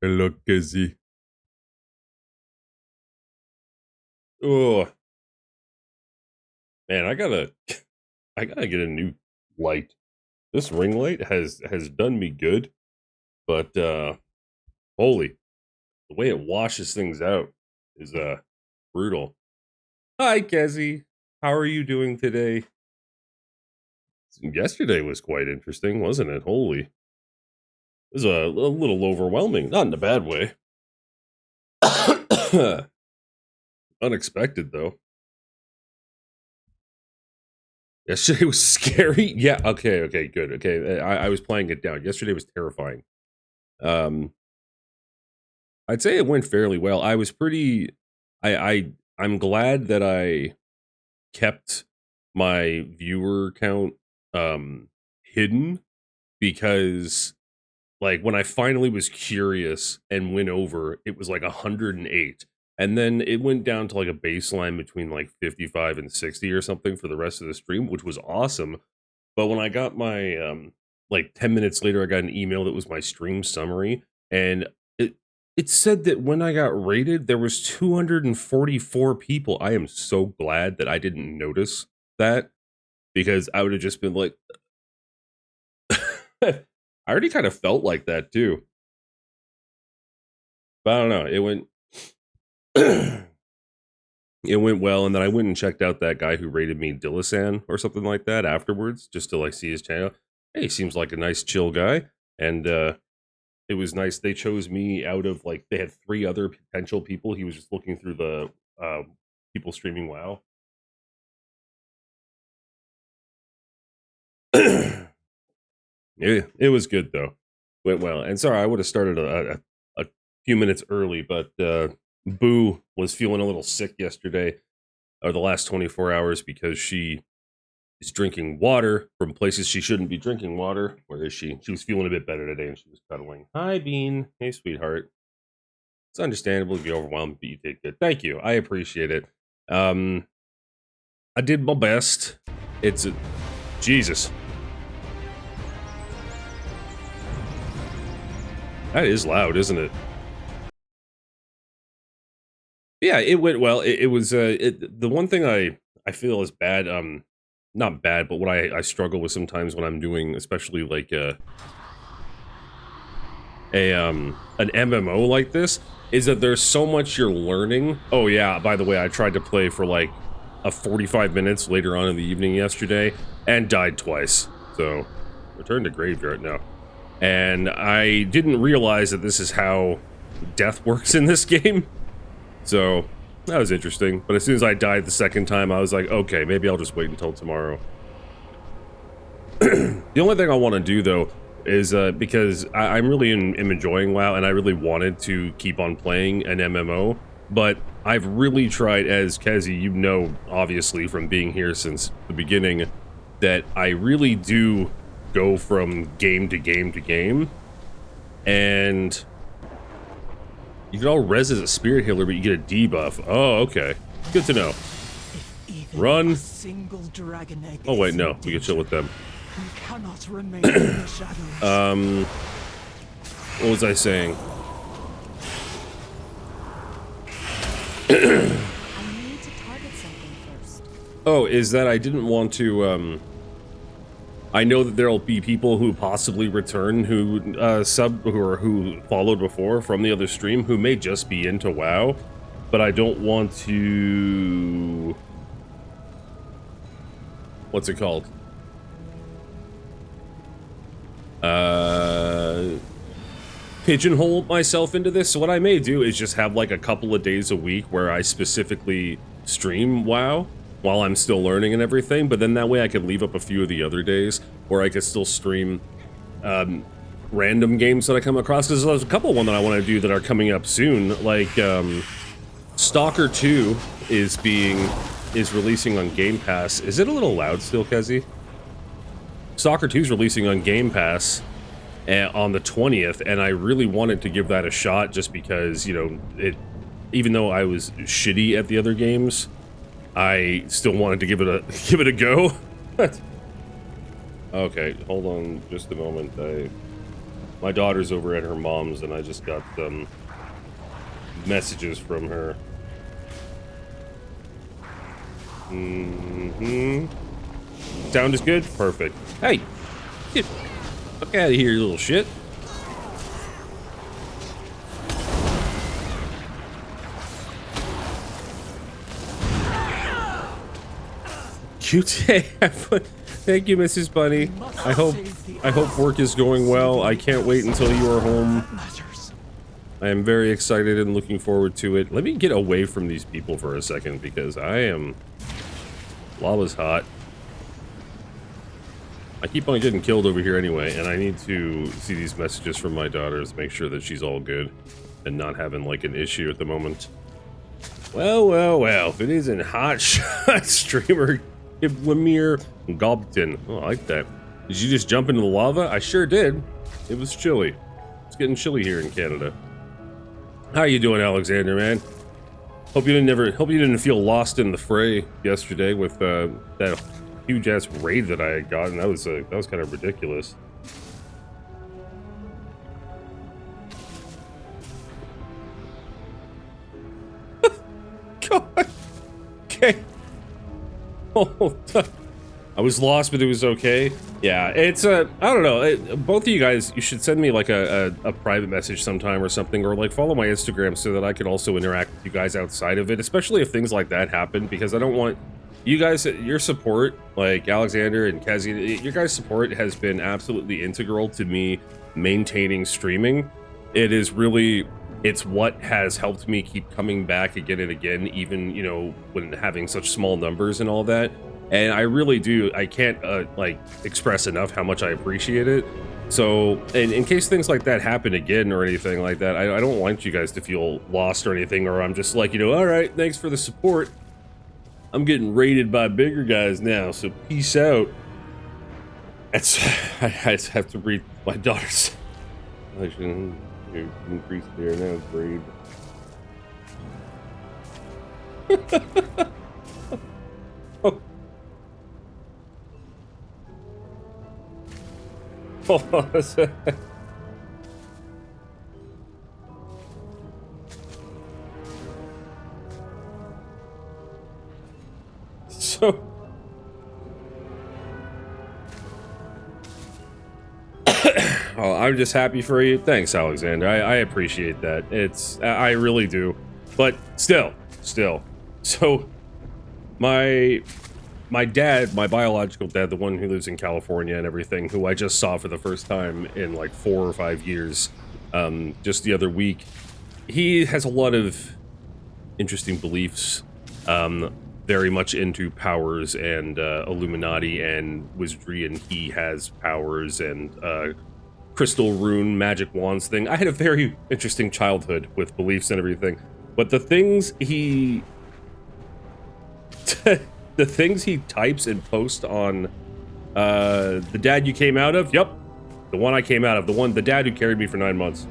Hello, Kizzy. Oh man, I gotta get a new light. This ring light has done me good, but holy, the way it washes things out is brutal. Hi, Kizzy. How are you doing today? Yesterday was quite interesting, wasn't it? Holy, it was a little overwhelming, not in a bad way. Unexpected though. Yesterday was scary. Yeah. Okay. Okay. Good. Okay. I was playing it down. Yesterday was terrifying. Um, I'd say it went fairly well. I was pretty. I'm glad that I kept my viewer count hidden because like when I finally was curious and went over, it was like 108. And then it went down to like a baseline between like 55 and 60 or something for the rest of the stream, which was awesome. But when I got my like 10 minutes later, I got an email that was my stream summary, and it said that when I got rated, there was 244 people. I am so glad that I didn't notice that because I would have just been like, I already kind of felt like that too. But I don't know. It went it went well, and then I went and checked out that guy who rated me Dillasan or something like that afterwards, just to like see his channel. Hey, he seems like a nice chill guy. And it was nice. They chose me out of like they had 3 other potential people. He was just looking through the people streaming WoW. It was good though. Went well. And sorry, I would have started a few minutes early, but Boo was feeling a little sick yesterday or the last 24 hours because she is drinking water from places she shouldn't be drinking water. Where is she? She was feeling a bit better today and she was cuddling. Hi, Bean. Hey, sweetheart. It's understandable to be overwhelmed, but you did good. Thank you. I appreciate it. I did my best. It's Jesus. That is loud, isn't it? Yeah, it went well. It was the one thing I feel is bad. Not bad, but what I struggle with sometimes when I'm doing, especially like an MMO like this, is that there's so much you're learning. Oh yeah, by the way, I tried to play for like a 45 minutes later on in the evening yesterday and died twice. So, return to graveyard now. And I didn't realize that this is how death works in this game. So, that was interesting. But as soon as I died the second time, I was like, okay, maybe I'll just wait until tomorrow. The only thing I want to do, though, is because I'm really am enjoying WoW, and I really wanted to keep on playing an MMO, but I've really tried, as Kezi, you know, obviously from being here since the beginning, that I really do go from game to game to game, and you can all res as a spirit healer, but you get a debuff. Oh, okay. Good to know. Run. Oh wait, no, we can chill with them. You cannot remain in the shadows. What was I saying? I need to target something first. Oh, is that I didn't want to, I know that there'll be people who possibly return who, who followed before from the other stream who may just be into WoW, but I don't want to... What's it called? Pigeonhole myself into this. So what I may do is just have like a couple of days a week where I specifically stream WoW while I'm still learning and everything, but then that way I could leave up a few of the other days where I could still stream random games that I come across, because there's a couple of one that I want to do that are coming up soon, like Stalker 2 is releasing on Game Pass. Is it a little loud still, Kezi? Stalker 2 is releasing on Game Pass on the 20th, and I really wanted to give that a shot just because, you know, even though I was shitty at the other games, I still wanted to give it a go. Okay, hold on just a moment. My daughter's over at her mom's, and I just got some messages from her. Sound is good? Perfect. Hey! Get fuck out of here, you little shit. Cute. Thank you, Mrs. Bunny. I hope work is going well. I can't wait until you are home. I am very excited and looking forward to it. Let me get away from these people for a second because I am... Lava's hot. I keep on getting killed over here anyway, and I need to see these messages from my daughters, make sure that she's all good and not having like an issue at the moment. Well, well, well, if it isn't hot shot streamer Lemire Gobton. Oh, I like that. Did you just jump into the lava? I sure did. It was chilly. It's getting chilly here in Canada. How you doing, Alexander, man? Hope you didn't feel lost in the fray yesterday with that huge ass raid that I had gotten. That was kind of ridiculous. God. Okay. Oh, I was lost, but it was okay. Yeah, it's I don't know. Both of you guys, you should send me like a private message sometime or something, or like follow my Instagram so that I can also interact with you guys outside of it, especially if things like that happen, because I don't want you guys, your support, like Alexander and Kezi, your guys' support has been absolutely integral to me maintaining streaming. It is really, it's what has helped me keep coming back again and again, even, you know, when having such small numbers and all that. And I really do, I can't like express enough how much I appreciate it. So in case things like that happen again or anything like that, I don't want you guys to feel lost or anything, or I'm just like, you know, all right, thanks for the support. I'm getting raided by bigger guys now, so peace out. That's, I just have to read my daughter's. I should increase there now, grade. Oh. Oh, so oh, I'm just happy for you. Thanks, Alexander. I appreciate that. I really do. But still. So my dad, my biological dad, the one who lives in California and everything, who I just saw for the first time in like 4 or 5 years, just the other week, he has a lot of interesting beliefs, very much into powers and Illuminati and wizardry, and he has powers and crystal rune magic wands thing. I had a very interesting childhood with beliefs and everything, but the things he the things he types and posts on the dad you came out of, yep, the one I came out of, the dad who carried me for 9 months.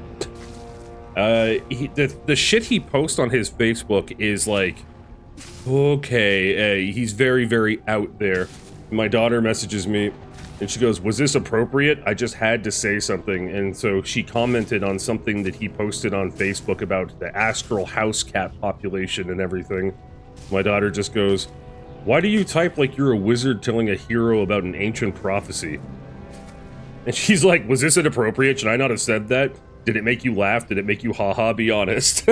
The shit he posts on his Facebook is like, okay, he's very, very out there. My daughter messages me and she goes, was this appropriate? I just had to say something. And so she commented on something that he posted on Facebook about the astral house cat population and everything. My daughter just goes, why do you type like you're a wizard telling a hero about an ancient prophecy? And she's like, was this inappropriate? Should I not have said that? Did it make you laugh? Did it make you haha? Be honest.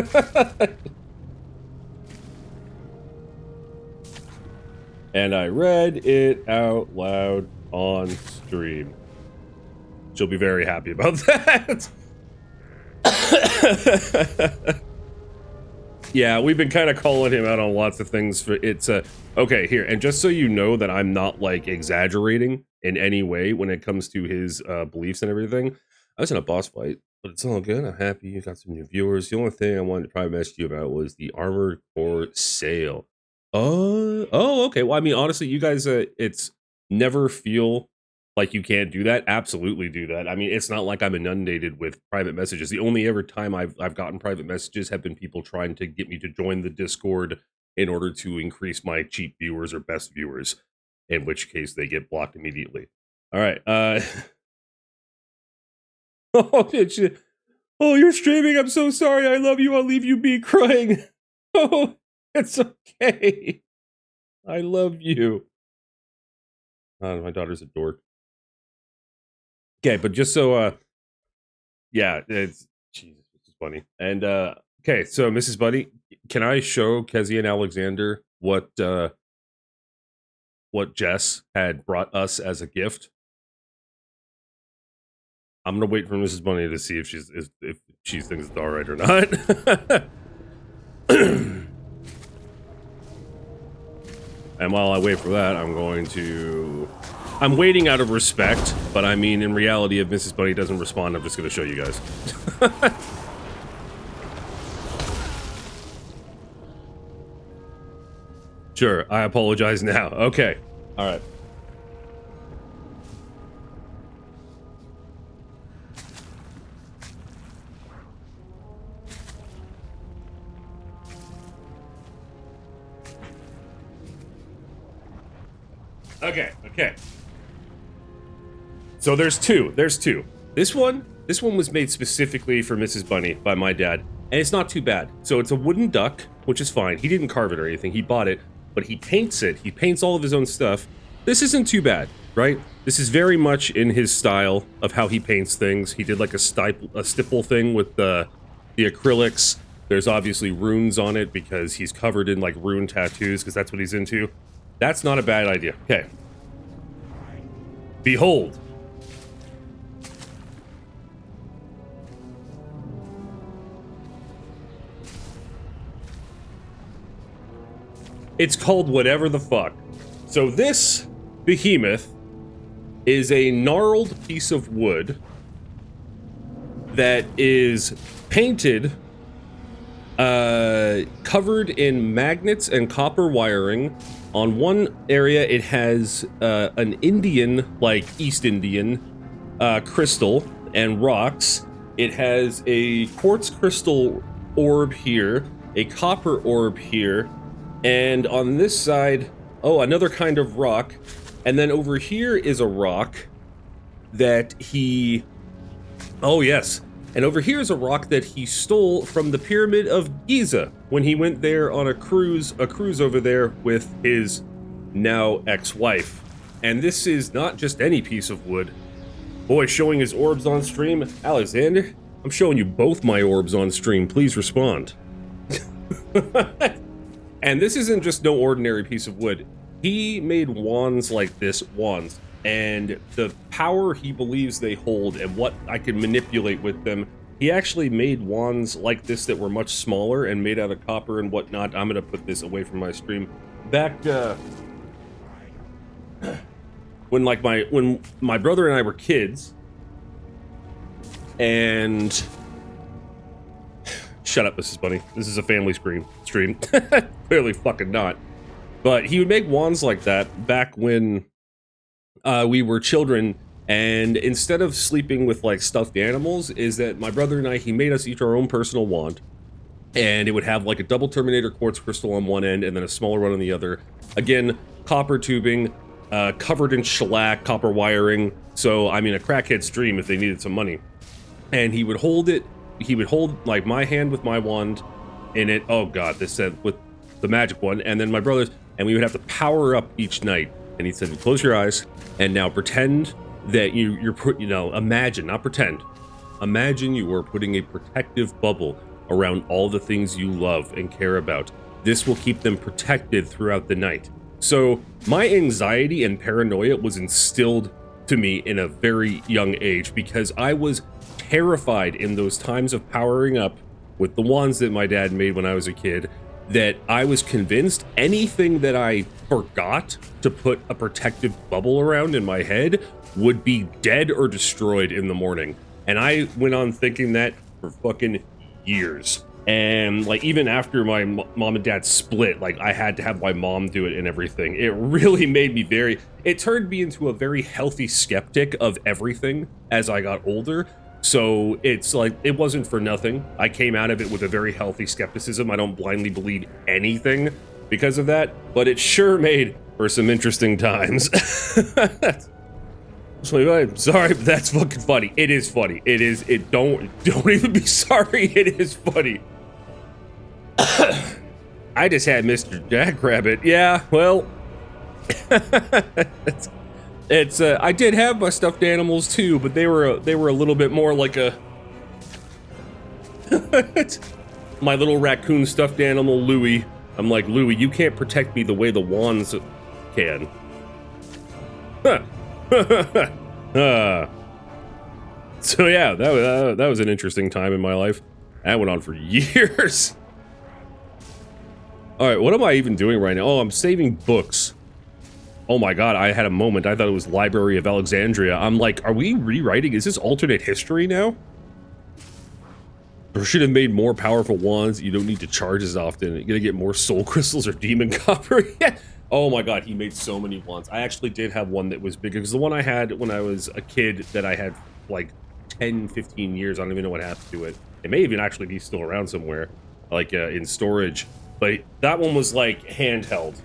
And I read it out loud on stream. She'll be very happy about that. Yeah, we've been kind of calling him out on lots of things. For it's okay, here, and just so you know that I'm not like exaggerating in any way when it comes to his beliefs and everything. I was in a boss fight, but it's all good. I'm happy you got some new viewers. The only thing I wanted to probably message you about was the Armored Core sale. Oh, okay. Well, I mean, honestly, you guys, it's never feel like you can't do that. Absolutely do that. I mean, it's not like I'm inundated with private messages. The only ever time I've gotten private messages have been people trying to get me to join the Discord in order to increase my cheap viewers or best viewers, in which case they get blocked immediately. All right. Oh, oh, you're streaming. I'm so sorry. I love you. I'll leave you be crying. Oh, it's okay. I love you. My daughter's a dork. Okay, but just so, yeah, it's, Jesus, this is funny. And, okay, so Mrs. Bunny, can I show Kezzy and Alexander what Jess had brought us as a gift? I'm gonna wait for Mrs. Bunny to see if she thinks it's all right or not. And while I wait for that, I'm waiting out of respect, but I mean, in reality, if Mrs. Bunny doesn't respond, I'm just gonna show you guys. Sure, I apologize now. Okay, all right. Okay. So there's two. This one was made specifically for Mrs. Bunny by my dad, and it's not too bad. So it's a wooden duck, which is fine. He didn't carve it or anything. He bought it, but he paints it. He paints all of his own stuff. This isn't too bad, right? This is very much in his style of how he paints things. He did like a stipple thing with the acrylics. There's obviously runes on it because he's covered in like rune tattoos because that's what he's into. That's not a bad idea. Okay. Behold. It's called whatever the fuck. So this behemoth is a gnarled piece of wood that is painted, covered in magnets and copper wiring. On one area, it has an Indian, like East Indian, crystal and rocks. It has a quartz crystal orb here, a copper orb here, and on this side, oh, another kind of rock. And then over here is a rock that he... Oh, yes. And over here is a rock that he stole from the Pyramid of Giza when he went there on a cruise over there with his now ex-wife. And this is not just any piece of wood. Boy, showing his orbs on stream. Alexander, I'm showing you both my orbs on stream. Please respond. And this isn't just no ordinary piece of wood. He made wands like this, and the power he believes they hold and what I can manipulate with them, he actually made wands like this that were much smaller and made out of copper and whatnot. I'm gonna put this away from my stream. Back when my brother and I were kids, and shut up, Mrs. Bunny. This is a family stream. Clearly fucking not. But he would make wands like that back when we were children, and instead of sleeping with like stuffed animals, is that my brother and I, he made us each our own personal wand, and it would have like a double Terminator quartz crystal on one end and then a smaller one on the other. Again, copper tubing, covered in shellac, copper wiring. So, I mean, a crackhead's dream if they needed some money. And he would hold like my hand with my wand in it. Oh god, this said with the magic one, and then my brother's, and we would have to power up each night. And he said, close your eyes and now pretend that imagine, not pretend, imagine you are putting a protective bubble around all the things you love and care about. This will keep them protected throughout the night. So my anxiety and paranoia was instilled to me in a very young age because I was terrified in those times of powering up with the wands that my dad made when I was a kid, that I was convinced anything that I forgot to put a protective bubble around in my head would be dead or destroyed in the morning. And I went on thinking that for fucking years. And like even after my mom and dad split, like I had to have my mom do it and everything. It really made me it turned me into a very healthy skeptic of everything as I got older. So it's like, it wasn't for nothing. I came out of it with a very healthy skepticism. I don't blindly believe anything because of that, but it sure made for some interesting times. So I'm sorry, but that's fucking funny. It is funny. It is. It don't even be sorry. It is funny. I just had Mr. Jackrabbit. Yeah, well, it's I did have my stuffed animals too, but they were a little bit more like a my little raccoon stuffed animal Louie. I'm like, Louie, you can't protect me the way the wands can. So yeah, that was an interesting time in my life. That went on for years. All right, what am I even doing right now? Oh, I'm saving books. Oh my god, I had a moment. I thought it was Library of Alexandria. I'm like, are we rewriting? Is this alternate history now? Or should have made more powerful wands that you don't need to charge as often. You're gonna get more soul crystals or demon copper. Yeah. Oh my god, he made so many wands. I actually did have one that was bigger, because the one I had when I was a kid that I had like 10, 15 years, I don't even know what happened to it. It may even actually be still around somewhere, like in storage. But that one was like handheld.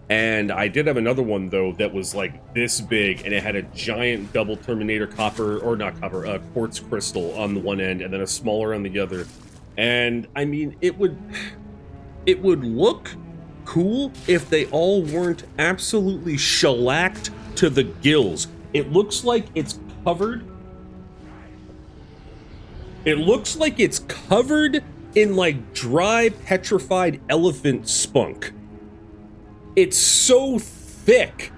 And I did have another one though that was like this big, and it had a giant double Terminator copper, or not copper, quartz crystal on the one end, and then a smaller on the other. And I mean, it would look cool if they all weren't absolutely shellacked to the gills. It looks like it's covered. It looks like it's covered in like dry petrified elephant spunk. It's so thick.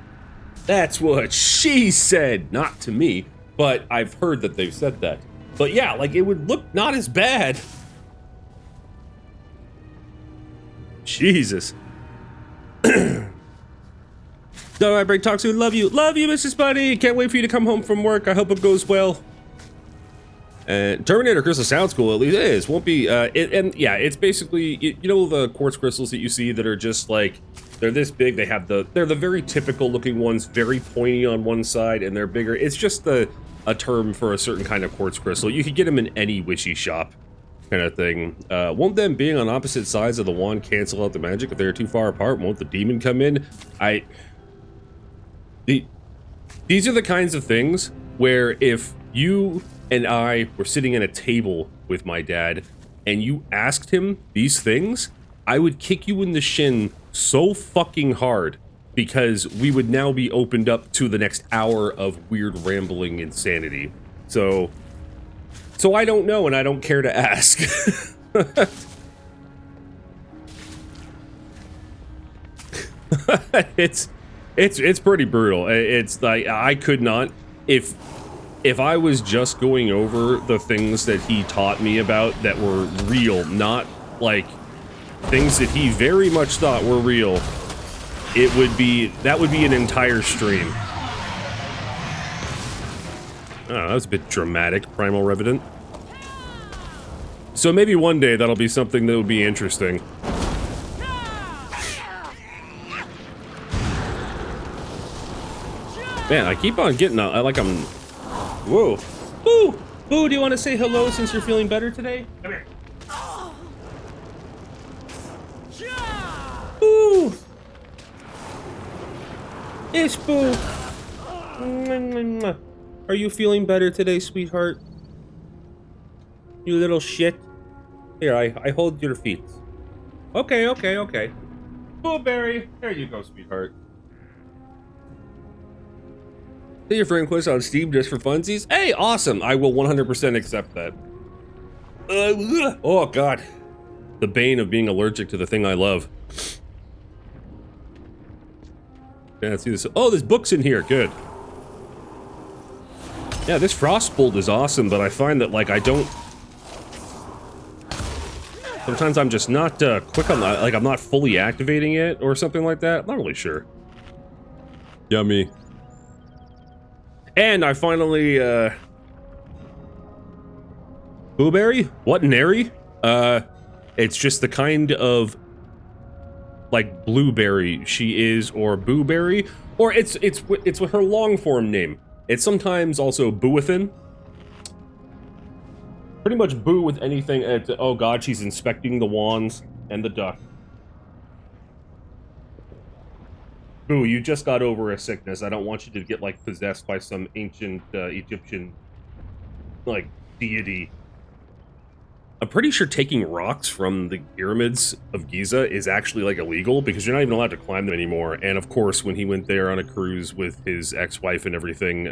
That's what she said, not to me, but I've heard that they've said that. But yeah, like it would look not as bad. Jesus. No, I break talk soon. Love you, Mrs. Bunny. Can't wait for you to come home from work. I hope it goes well. And Terminator crystal sounds cool. At least it is. Won't be. And yeah, it's basically you know the quartz crystals that you see that are just like they're this big. They have they're the very typical looking ones, very pointy on one side, and they're bigger. It's just a term for a certain kind of quartz crystal. You could get them in any wishy shop, kind of thing. Won't them being on opposite sides of the wand cancel out the magic if they're too far apart? Won't the demon come in? These are the kinds of things where if you and I were sitting at a table with my dad and you asked him these things, I would kick you in the shin so fucking hard, because we would now be opened up to the next hour of weird rambling insanity. So I don't know, and I don't care to ask. It's pretty brutal. It's like I could not, if I was just going over the things that he taught me about that were real, not like things that he very much thought were real, that would be an entire stream. Oh, that was a bit dramatic, Primal Revenant. So maybe one day that'll be something that would be interesting. Man, I keep on getting like I'm... Whoa. Boo! Boo, do you want to say hello since you're feeling better today? Come here. Boo! Yes, Boo! Are you feeling better today, sweetheart? You little shit. Here, I hold your feet. Okay. Boo Berry, there you go, sweetheart. Did your friend quest on Steam just for funsies? Hey, awesome! I will 100% accept that. Oh god. The bane of being allergic to the thing I love. Yeah, let's see this. Oh, there's books in here. Good. Yeah, this Frostbolt is awesome, but I find that, like, I don't... Sometimes I'm just not quick on that. Like, I'm not fully activating it or something like that. Not really sure. Yummy. And I finally, Blueberry? What, nary? It's just the kind of, like, blueberry she is, or booberry, or it's her long form name. It's sometimes also Booathan. Pretty much boo with anything. Oh god, she's inspecting the wands and the duck. Boo, you just got over a sickness. I don't want you to get, like, possessed by some ancient Egyptian, like, deity. I'm pretty sure taking rocks from the pyramids of Giza is actually, like, illegal, because you're not even allowed to climb them anymore. And, of course, when he went there on a cruise with his ex-wife and everything,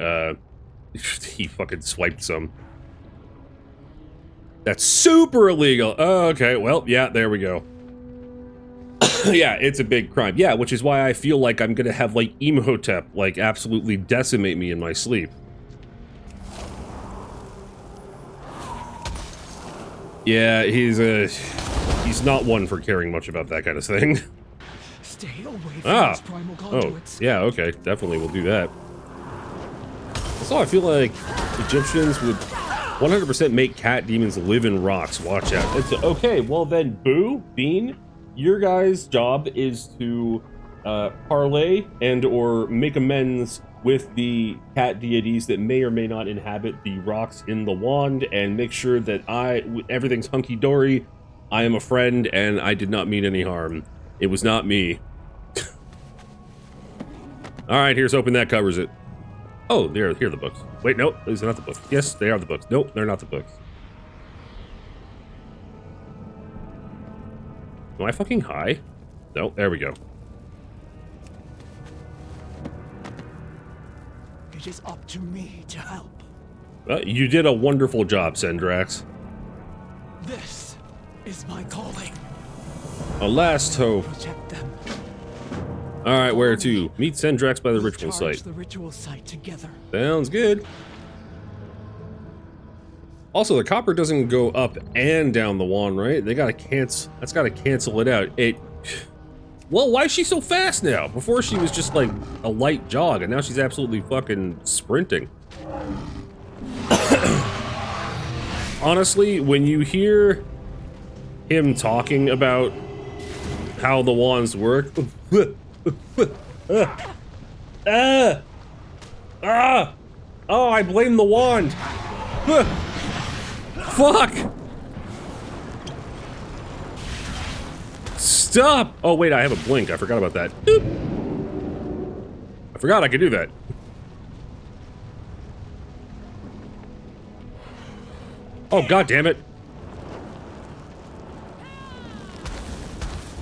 he fucking swiped some. That's super illegal! Oh, okay, well, yeah, there we go. Yeah, it's a big crime. Yeah, which is why I feel like I'm gonna have, like, Imhotep, like, absolutely decimate me in my sleep. Yeah, he's not one for caring much about that kind of thing. Stay away from these primal conduits. Yeah, okay, definitely we'll do that. Also, I feel like Egyptians would 100% make cat demons live in rocks. Watch out. It's, okay, well then, Boo, Bean, your guys' job is to parlay and or make amends with the cat deities that may or may not inhabit the rocks in the wand, and make sure that everything's hunky-dory. I am a friend, and I did not mean any harm. It was not me. Alright, here's hoping that covers it. Oh, here are the books. Wait, no, these are not the books. Yes, they are the books. Nope, they're not the books. Am I fucking high? No, there we go. It is up to me to help. You did a wonderful job, Sendrax. This is my calling. A last hope. Protect them. Alright, where to? Meet Sendrax by the We'll ritual charge site. the ritual site together. Sounds good. Also, the copper doesn't go up and down the wand, right? They gotta cancel. That's gotta cancel it out. Well, why is she so fast now? Before she was just like a light jog, and now she's absolutely fucking sprinting. Honestly, when you hear him talking about how the wands work, oh, I blame the wand. Fuck! Stop! Oh wait, I have a blink. I forgot about that. Boop. I forgot I could do that. Oh, god damn it.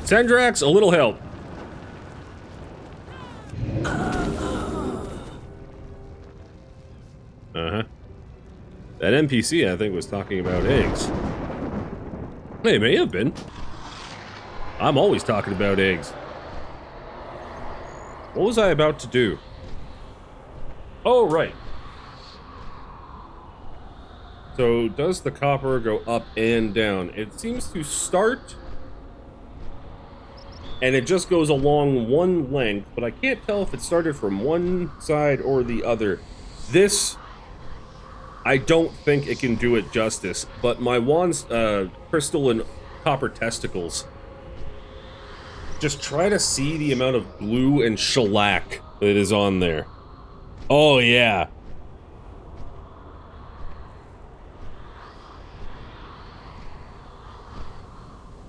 Sendrax, a little help. Uh-huh. That NPC, I think, was talking about eggs. They may have been. I'm always talking about eggs. What was I about to do? Oh, right. So, does the copper go up and down? It seems to start, and it just goes along one length, but I can't tell if it started from one side or the other. This, I don't think it can do it justice, but my wand's crystal and copper testicles. Just try to see the amount of glue and shellac that is on there. Oh, yeah.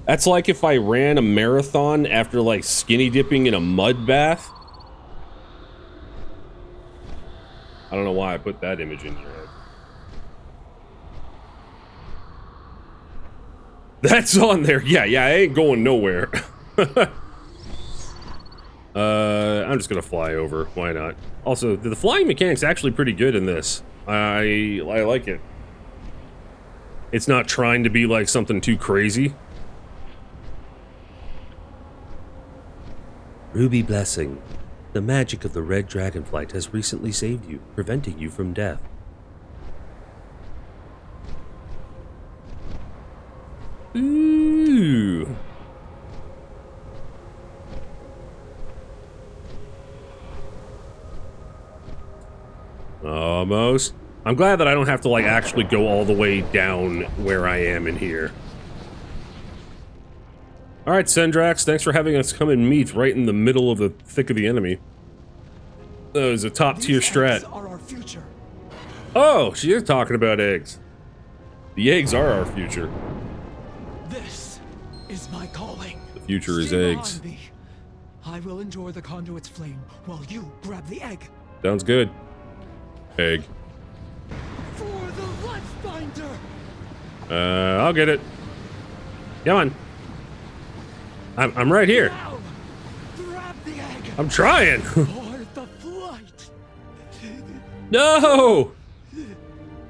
That's like if I ran a marathon after, like, skinny dipping in a mud bath. I don't know why I put that image in your head. That's on there. Yeah, I ain't going nowhere. I'm just gonna fly over. Why not? Also, the flying mechanic's actually pretty good in this. I like it. It's not trying to be like something too crazy. Ruby Blessing. The magic of the red dragonflight has recently saved you, preventing you from death. Ooh. Almost. I'm glad that I don't have to, like, actually go all the way down where I am in here. Alright, Sendrax, thanks for having us come and meet right in the middle of the thick of the enemy. That was a top-tier strat. Are our future. Oh, she is talking about eggs. The eggs are our future. This is my calling. The future is Stay eggs. behind me. I will endure the conduit's flame while you grab the egg. Sounds good. Egg. For the life binder! I'll get it. Come on. I'm right here. Now, grab the egg I'm trying. for the flight. No!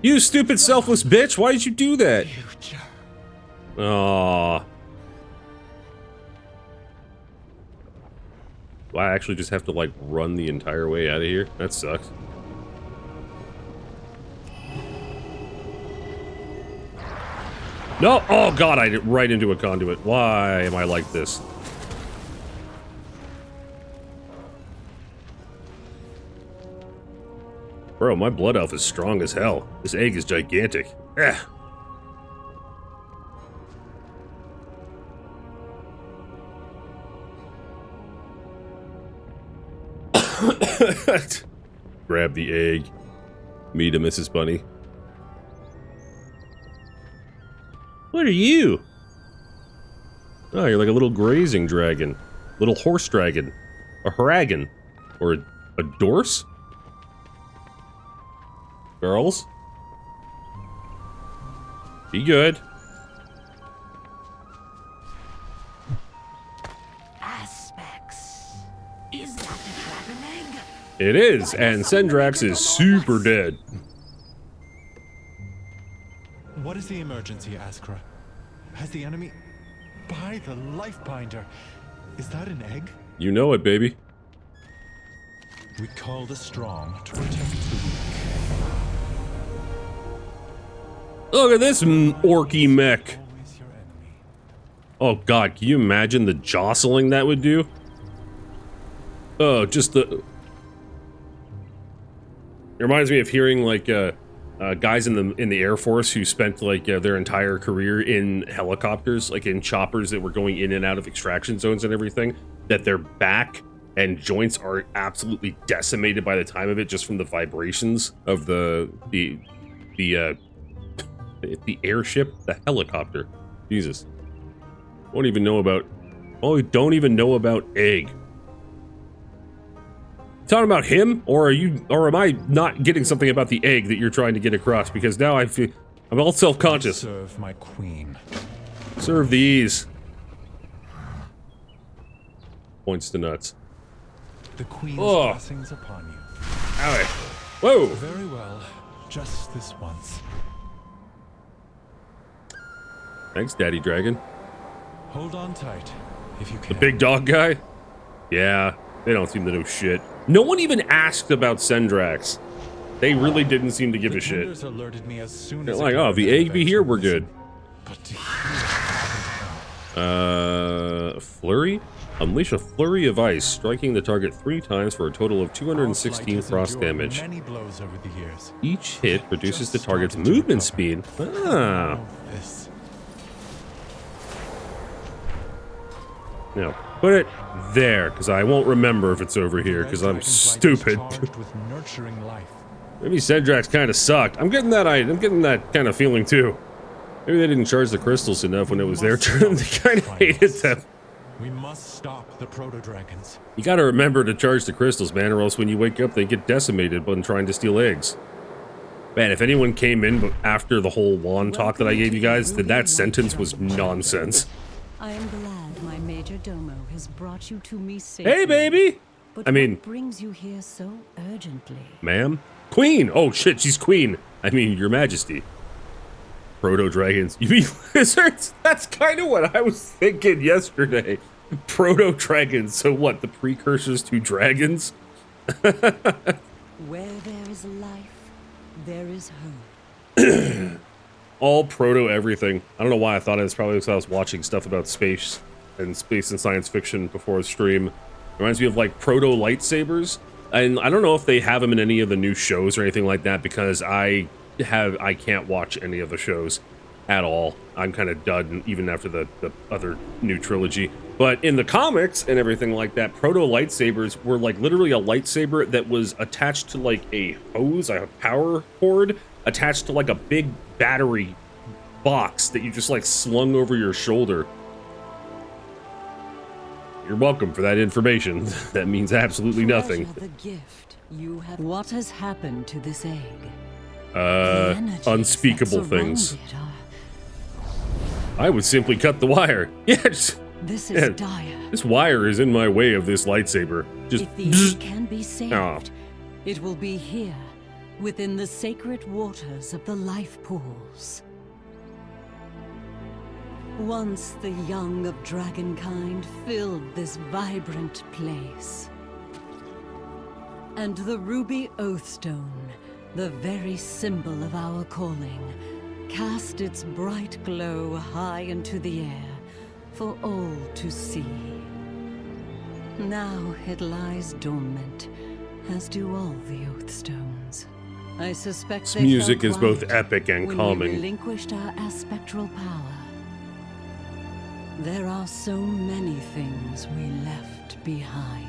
You stupid selfless bitch, why did you do that? Future. Aww. Do I actually just have to, like, run the entire way out of here? That sucks. No! Oh god, I did right into a conduit. Why am I like this? Bro, my blood elf is strong as hell. This egg is gigantic. Eh. Grab the egg. Meet a Mrs. Bunny. What are you? Oh, you're like a little grazing dragon. Little horse dragon. A haragon. Or a dorse? Girls? Be good. Aspects. Is that the dragon egg? It is, and Sendrax is super dead. What is the emergency, Askra? Has the enemy... By the life binder. Is that an egg? You know it, baby. We call the strong to protect the weak. Look at this orky mech. Always your enemy. Oh god, can you imagine the jostling that would do? Oh, just the... It reminds me of hearing, like, guys in the Air Force who spent, like, their entire career in helicopters, like in choppers that were going in and out of extraction zones and everything, that their back and joints are absolutely decimated by the time of it just from the vibrations of the airship, the helicopter. Jesus. Don't even know about... Oh, we don't even know about egg. Talking about him, or am I not getting something about the egg that you're trying to get across? Because now I'm all self-conscious. Serve my queen. Serve these. Points to nuts. The queen's Oh. blessings upon you. Owie. Whoa. Very well. Just this once. Thanks, Daddy Dragon. Hold on tight, if you The can. big dog guy? Yeah, they don't seem to know shit. No one even asked about Sendrax. They really didn't seem to give The a shit. tenders alerted me as soon They're as like, it oh, got the rid of egg be here, we're good. But to hear Flurry? Unleash a flurry of ice, striking the target 3 times for a total of 216 frost damage. Many blows over the years. Each hit reduces the target's movement speed. Ah. This. Now, put it there, because I won't remember if it's over here, because I'm stupid. With nurturing life. Maybe Sendrax kind of sucked. I'm getting that kind of feeling too. Maybe they didn't charge the crystals enough when it was their turn. They kind of hated them. We must stop the proto-dragons. You gotta remember to charge the crystals, man, or else when you wake up, they get decimated when trying to steal eggs. Man, if anyone came in after the whole wand talk that I gave you guys, then that sentence was nonsense. I am glad my major domo has brought you to me safely. Hey, baby! But I mean... what brings you here so urgently? Ma'am? Queen! Oh shit, she's queen! I mean, your majesty. Proto-dragons. You mean lizards? That's kind of what I was thinking yesterday. Proto-dragons. So what, the precursors to dragons? Where there is life, there is hope. All proto everything. I don't know why I thought it was probably because I was watching stuff about space and science fiction before a stream. Reminds me of like proto lightsabers. And I don't know if they have them in any of the new shows or anything like that because I can't watch any of the shows at all. I'm kind of done even after the other new trilogy. But in the comics and everything like that, proto lightsabers were like literally a lightsaber that was attached to like a hose, a power cord, attached to like a big battery box that you just like slung over your shoulder. You're welcome for that information. That means absolutely nothing. Treasure the gift you have. What has happened to this egg? The energies Unspeakable that things. surround it are- I would simply cut the wire. Yes. This is Yeah. dire. This wire is in my way of this lightsaber. Just If the egg can be saved, Oh. it will be here, within the sacred waters of the life pools. Once the young of dragonkind filled this vibrant place. And the ruby oathstone, the very symbol of our calling, cast its bright glow high into the air for all to see. Now it lies dormant, as do all the oathstones. I suspect this they music fell is both quiet epic and when we calming. relinquished our aspectral power. There are so many things we left behind.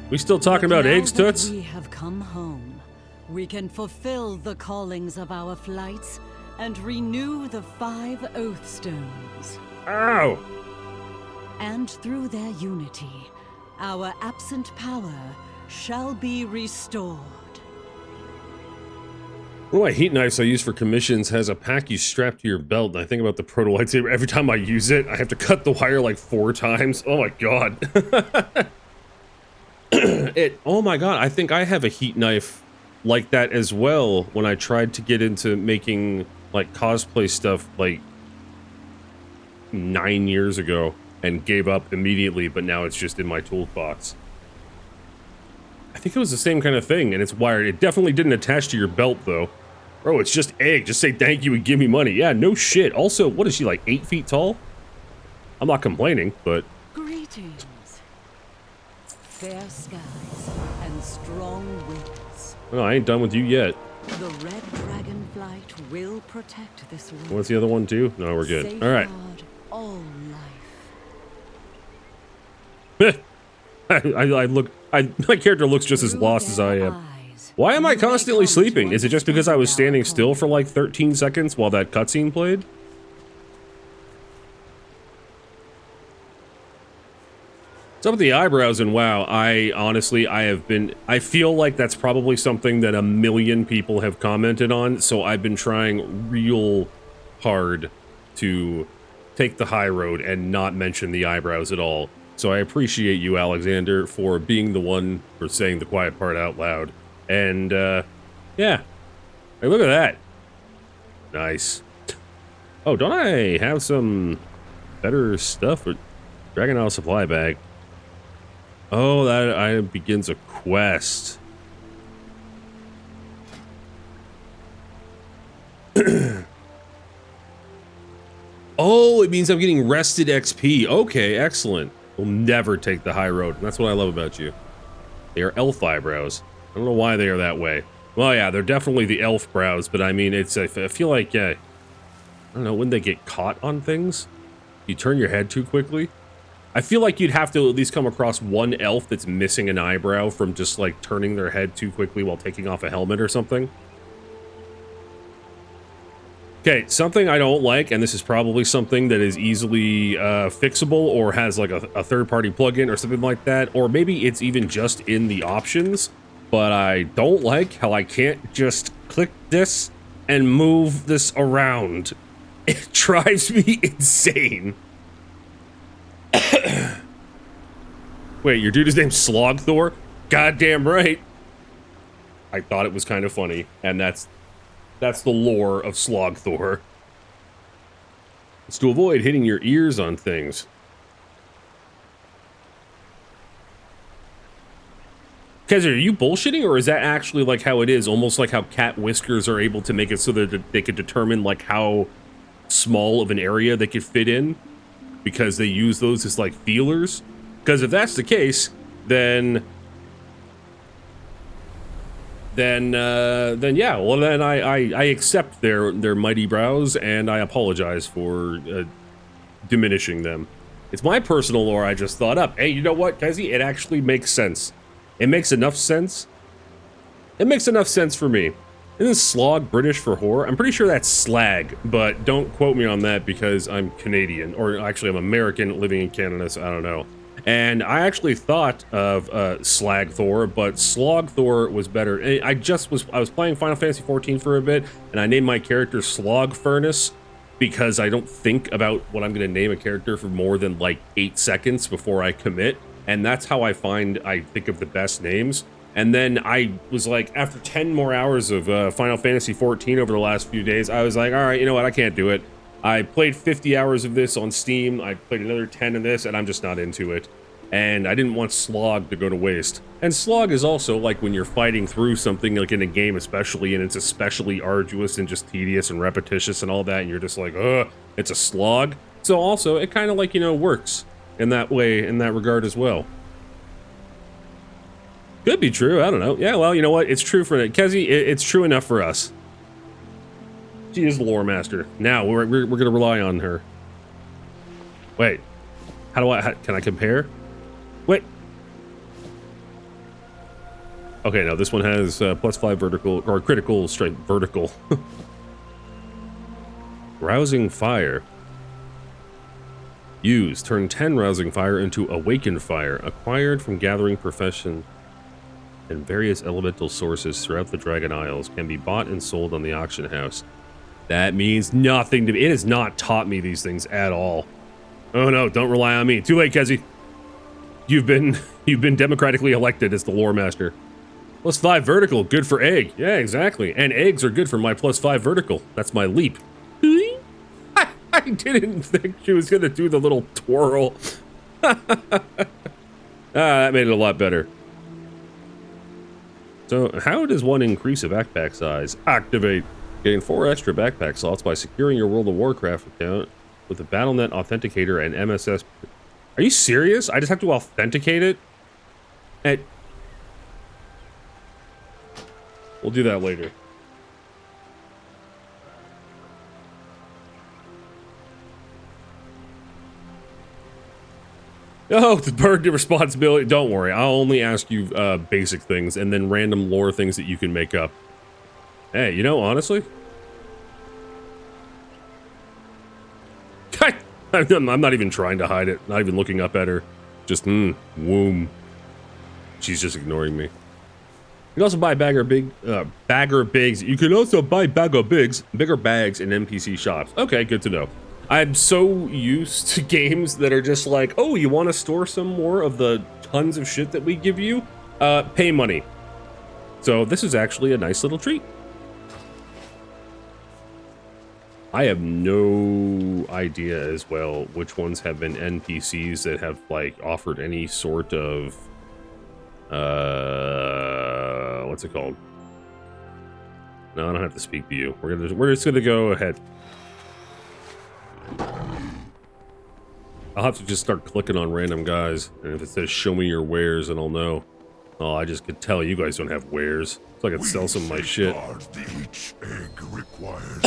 We still talking But about now eggs, that Toots? we have come home, we can fulfill the callings of our flights and renew the 5 Oathstones. Ow! And through their unity, our absent power shall be restored. One of my heat knives I use for commissions has a pack you strap to your belt, and I think about the proto lightsaber. Every time I use it, I have to cut the wire like 4 times. Oh my god. Oh my god, I think I have a heat knife like that as well when I tried to get into making like cosplay stuff like 9 years ago and gave up immediately, but now it's just in my toolbox. I think it was the same kind of thing, and it's wired. It definitely didn't attach to your belt, though. Bro, it's just egg. Just say thank you and give me money. Yeah, no shit. Also, what is she, like 8 feet tall? I'm not complaining, but... Greetings. Fair skies and strong winds. No, I ain't done with you yet. The red dragonflight will protect this world. What's the other one, too? No, we're good. All right. Safeguard all life. My character looks just as Through lost as I their am. eyes, Why am I you may constantly come to sleeping? Is it just because I was understand standing our still for calling. like 13 seconds while that cutscene played? What's up with the eyebrows and WoW? I feel like that's probably something that a million people have commented on, so I've been trying real hard to take the high road and not mention the eyebrows at all. So I appreciate you, Alexander, for being the one for saying the quiet part out loud. And, yeah. Hey, look at that. Nice. Oh, don't I have some better stuff? Dragon Isle supply bag. Oh, that item begins a quest. Oh, it means I'm getting rested XP. Okay, excellent. We'll never take the high road. And that's what I love about you. They are elf eyebrows. I don't know why they are that way. Well, yeah, they're definitely the elf brows, but I mean, I feel like, I don't know, when they get caught on things, you turn your head too quickly. I feel like you'd have to at least come across one elf that's missing an eyebrow from just, like, turning their head too quickly while taking off a helmet or something. Okay, something I don't like, and this is probably something that is easily fixable or has like a third-party plugin or something like that, or maybe it's even just in the options, but I don't like how I can't just click this and move this around. It drives me insane. Wait, your dude is named Slogthor? Goddamn right. I thought it was kind of funny, and that's the lore of Slogthor. It's to avoid hitting your ears on things. Kaiser, are you bullshitting, or is that actually like how it is? Almost like how cat whiskers are able to make it so that they could determine like how small of an area they could fit in, because they use those as like feelers? Because if that's the case, then yeah, well then I accept their mighty brows, and I apologize for diminishing them. It's my personal lore I just thought up. Hey, you know what, Kezi? It actually makes sense. It makes enough sense. It makes enough sense for me. Isn't slog British for whore? I'm pretty sure that's slag, but don't quote me on that because I'm Canadian. Or actually, I'm American living in Canada, so I don't know. And I actually thought of Slag Thor, but Slog Thor was better. I was playing Final Fantasy XIV for a bit, and I named my character Slog Furnace because I don't think about what I'm going to name a character for more than like 8 seconds before I commit, and that's how I think of the best names. And then I was like, after 10 more hours of Final Fantasy XIV over the last few days, I was like, all right, you know what, I can't do it. I played 50 hours of this on Steam, I played another 10 of this, and I'm just not into it. And I didn't want Slog to go to waste. And Slog is also like when you're fighting through something, like in a game especially, and it's especially arduous and just tedious and repetitious and all that, and you're just like, ugh, it's a slog. So also, it kind of like, you know, works in that way, in that regard as well. Could be true, I don't know. Yeah, well, you know what, it's true for Kezi, it's true enough for us. She is the lore master. Now, we're gonna rely on her. Wait, can I compare? Wait. Okay, now this one has +5 vertical, or critical strength vertical. Rousing Fire. Use. Turn 10 Rousing Fire into Awakened Fire, acquired from gathering profession and various elemental sources throughout the Dragon Isles. Can be bought and sold on the auction house. That means nothing to me. It has not taught me these things at all. Oh no, don't rely on me. Too late, Kezi. You've been democratically elected as the lore master. +5 vertical, good for egg. Yeah, exactly. And eggs are good for my +5 vertical. That's my leap. I didn't think she was gonna do the little twirl. That made it a lot better. So, how does one increase a backpack size? Activate. Gain 4 extra backpack slots by securing your World of Warcraft account with the BattleNet Authenticator and MSS. Are you serious? I just have to authenticate it? We'll do that later. Oh, the burden of responsibility. Don't worry, I'll only ask you basic things and then random lore things that you can make up. Hey, you know, honestly, I'm not even trying to hide it. Not even looking up at her. Just, womb. She's just ignoring me. You can also buy bagger bigs. You can also buy bigger bags in NPC shops. Okay, good to know. I'm so used to games that are just like, oh, you want to store some more of the tons of shit that we give you? Pay money. So this is actually a nice little treat. I have no idea as well which ones have been NPCs that have like offered any sort of what's it called? No, I don't have to speak to you. We're just gonna go ahead. I'll have to just start clicking on random guys, and if it says show me your wares, then I'll know. Oh, I just could tell you guys don't have wares. So I could sell some of my shit. Each egg requires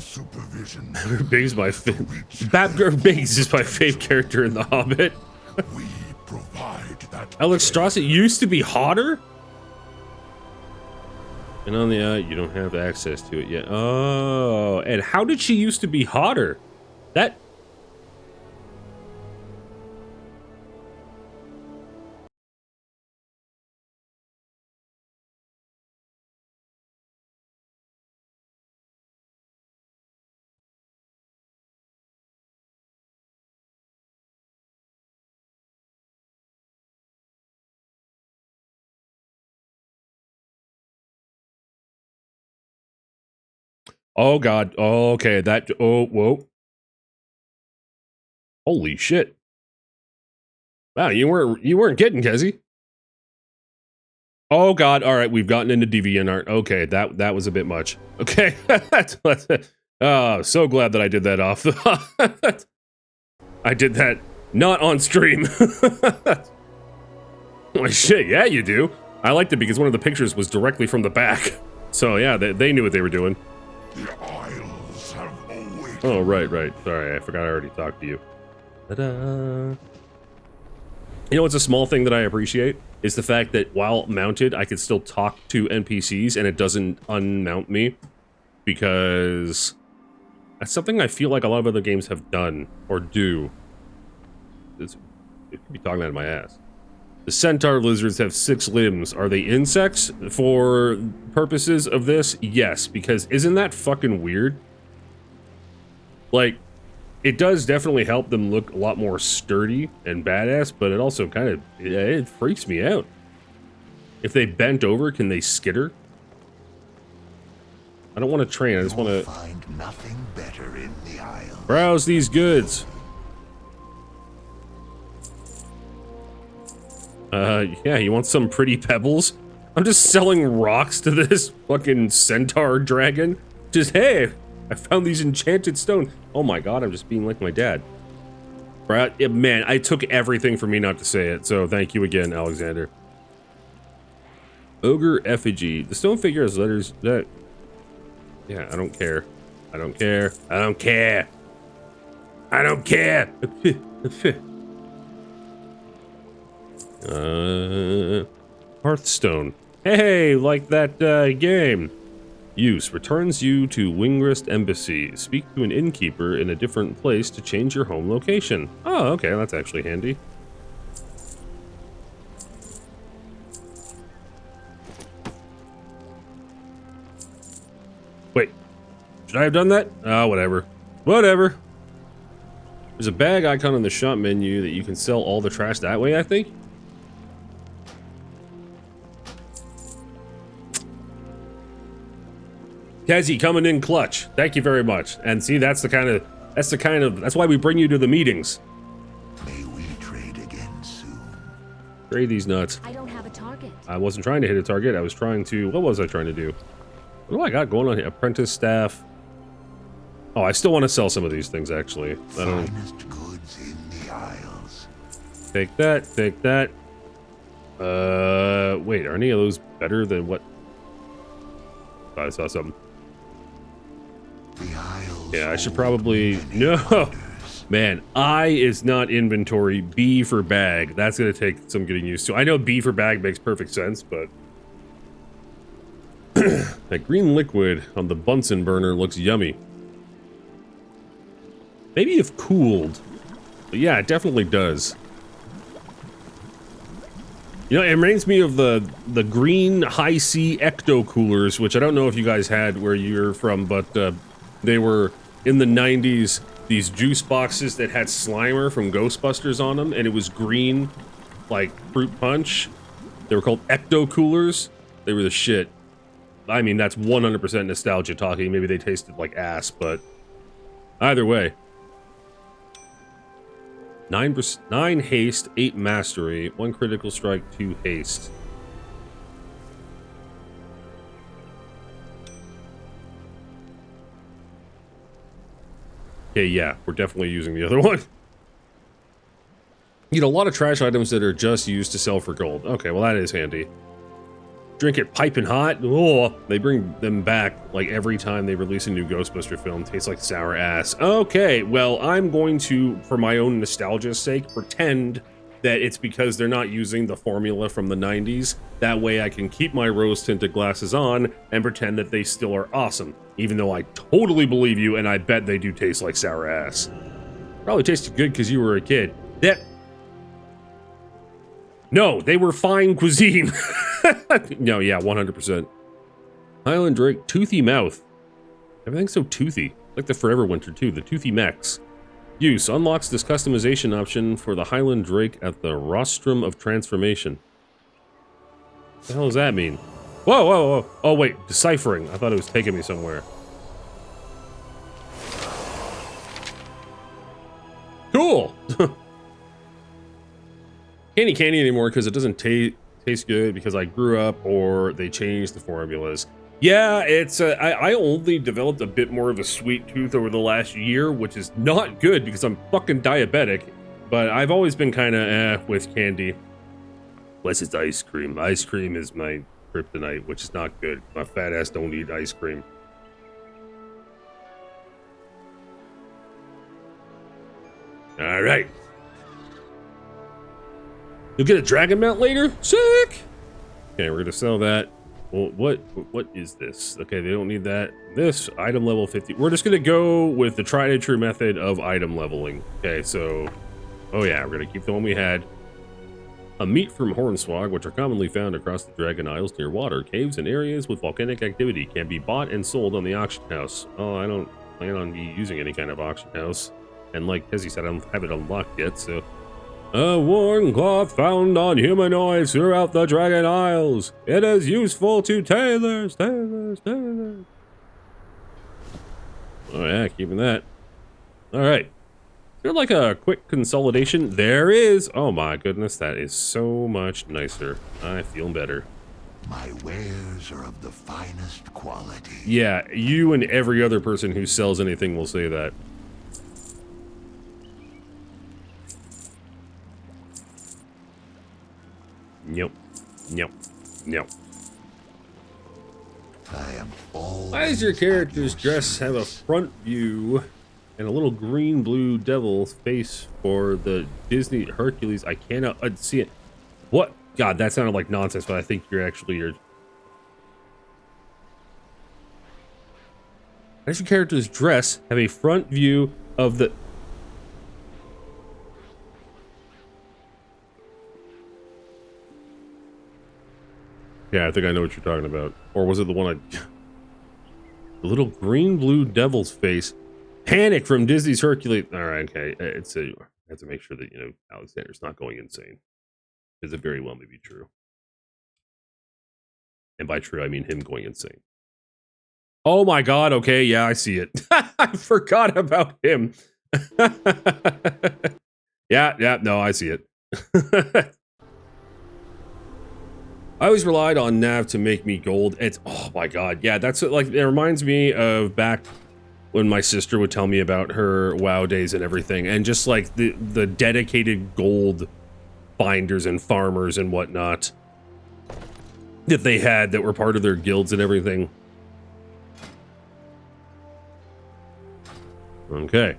supervision. Biggs my Biggs is my fave character in The Hobbit. We provide that. Alexstrasza used to be hotter? And on the you don't have access to it yet. Oh, and how did she used to be hotter? That... Oh god. Oh, okay. That. Oh, whoa. Holy shit. Wow, you weren't kidding, Kezi. Oh god. All right, we've gotten into DeviantArt. Okay, that was a bit much. Okay. Oh, so glad that I did that off. I did that not on stream. Oh shit. Yeah, you do. I liked it because one of the pictures was directly from the back. So yeah, they knew what they were doing. The Isles have awakened. Oh, right. Sorry, I forgot I already talked to you. Ta-da! You know what's a small thing that I appreciate? Is the fact that while mounted, I can still talk to NPCs and it doesn't unmount me. Because that's something I feel like a lot of other games have done, or do. could be talking out of my ass. The centaur lizards have 6 limbs. Are they insects for purposes of this? Yes, because isn't that fucking weird? Like, it does definitely help them look a lot more sturdy and badass, but it also kind of, it freaks me out. If they bent over, can they skitter? I don't want to train, I just want to find nothing better in the Isles. browse these goods. Yeah, you want some pretty pebbles? I'm just selling rocks to this fucking centaur dragon. Just, hey, I found these enchanted stone. Oh my god, I'm just being like my dad. Right? Yeah, man, I took everything for me not to say it, so thank you again, Alexander. Ogre effigy. The stone figure has letters that... Yeah, I don't care. I don't care. I don't care. I don't care. Hearthstone. Hey, like that game. Use returns you to Wingrist Embassy. Speak to an innkeeper in a different place to change your home location. Oh, okay, that's actually handy. Wait, should I have done that? Oh, whatever. Whatever. There's a bag icon on the shop menu that you can sell all the trash that way, I think. Kazi coming in clutch. Thank you very much. And see, that's why we bring you to the meetings. May we trade again soon. Trade these nuts. I don't have a target. I wasn't trying to hit a target. I was trying to, what was I trying to do? What do I got going on here? Apprentice staff. Oh, I still want to sell some of these things, actually. I don't... Finest goods in the Isles. Take that, take that. Wait, are any of those better than what? Oh, I saw something. The Isles. Yeah, I should hold probably... many No! wonders. Man, I is not inventory, B for bag. That's gonna take some getting used to. I know B for bag makes perfect sense, but... That green liquid on the Bunsen burner looks yummy. Maybe if cooled. But yeah, it definitely does. You know, it reminds me of the green high C ecto coolers, which I don't know if you guys had where you're from, but they were in the 90s, these juice boxes that had Slimer from Ghostbusters on them, and it was green, like fruit punch. They were called ecto coolers. They were the shit. I mean, that's 100% nostalgia talking. Maybe they tasted like ass, but either way. 9 haste, 8 mastery, 1 critical strike, 2 haste. Okay, yeah, we're definitely using the other one. You know, a lot of trash items that are just used to sell for gold. Okay, well that is handy. Drink it piping hot. Oh, they bring them back like every time they release a new Ghostbuster film. Tastes like sour ass. Okay, well, I'm going to, for my own nostalgia's sake, pretend that it's because they're not using the formula from the 90s. That way I can keep my rose-tinted glasses on and pretend that they still are awesome. Even though I totally believe you, and I bet they do taste like sour ass. Probably tasted good because you were a kid. No, they were fine cuisine. No, yeah, 100%. Highland Drake, toothy mouth. Everything's so toothy. Like the Forever Winter too, the toothy mechs. Use unlocks this customization option for the Highland Drake at the Rostrum of Transformation. What the hell does that mean? Whoa, whoa, whoa. Oh wait, deciphering. I thought it was taking me somewhere. Cool! Can't eat candy anymore because it doesn't taste good because I grew up or they changed the formulas. Yeah, it's I only developed a bit more of a sweet tooth over the last year, which is not good because I'm fucking diabetic. But I've always been kind of with candy. Unless it's ice cream. Ice cream is my kryptonite, which is not good. My fat ass don't eat ice cream. All right. You'll get a dragon mount later? Sick! Okay, we're gonna sell that. Well, what is this? Okay, they don't need that. This, item level 50. We're just gonna go with the tried and true method of item leveling. Okay, so Oh yeah, we're gonna keep the one we had. A meat from hornswog, which are commonly found across the Dragon Isles near water, caves, and areas with volcanic activity, can be bought and sold on the auction house. Oh, I don't plan on using any kind of auction house. And like Kezi said, I don't have it unlocked yet, so... A worn cloth found on humanoids throughout the Dragon Isles. It is useful to tailors. Oh yeah, keeping that. Alright. Is there like a quick consolidation? There is! Oh my goodness, that is so much nicer. I feel better. My wares are of the finest quality. Yeah, you and every other person who sells anything will say that. Nope. Nope. Nope. I am always... Why does your character's dress have a front view and a little green-blue devil face for the Disney Hercules? I cannot see it. What? God, that sounded like nonsense, but I think you're actually... Why does your character's dress have a front view of the... Yeah, I think I know what you're talking about. Or was it the one I... The little green-blue devil's face. Panic from Disney's Hercules. Alright, okay. It's a... I have to make sure that, you know, Alexander's not going insane. Because it very well may be true. And by true, I mean him going insane. Oh my god, okay, yeah, I see it. I forgot about him. Yeah, no, I see it. I always relied on Nav to make me gold. It's, oh my god, yeah, that's what, like, it reminds me of back when my sister would tell me about her WoW days and everything, and just like the dedicated gold binders and farmers and whatnot that they had that were part of their guilds and everything. Okay.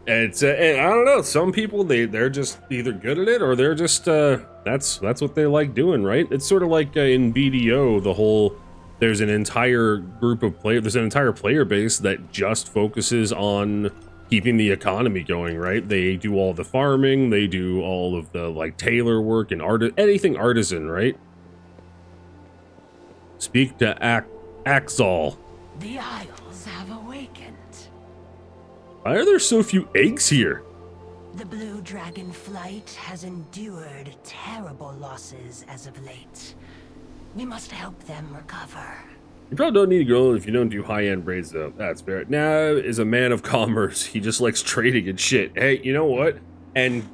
It's I don't know, some people they're just either good at it or they're just that's what they like doing, right? It's sort of like in BDO, the whole there's an entire group of there's an entire player base that just focuses on keeping the economy going, right? They do all the farming, they do all of the like tailor work and anything artisan, right? Speak to Axol. The Isles have awakened. Why are there so few eggs here? The Blue Dragon flight has endured terrible losses as of late. We must help them recover. You probably don't need to go if you don't do high-end raids, though. That's fair. Nav is a man of commerce. He just likes trading and shit. Hey, you know what? And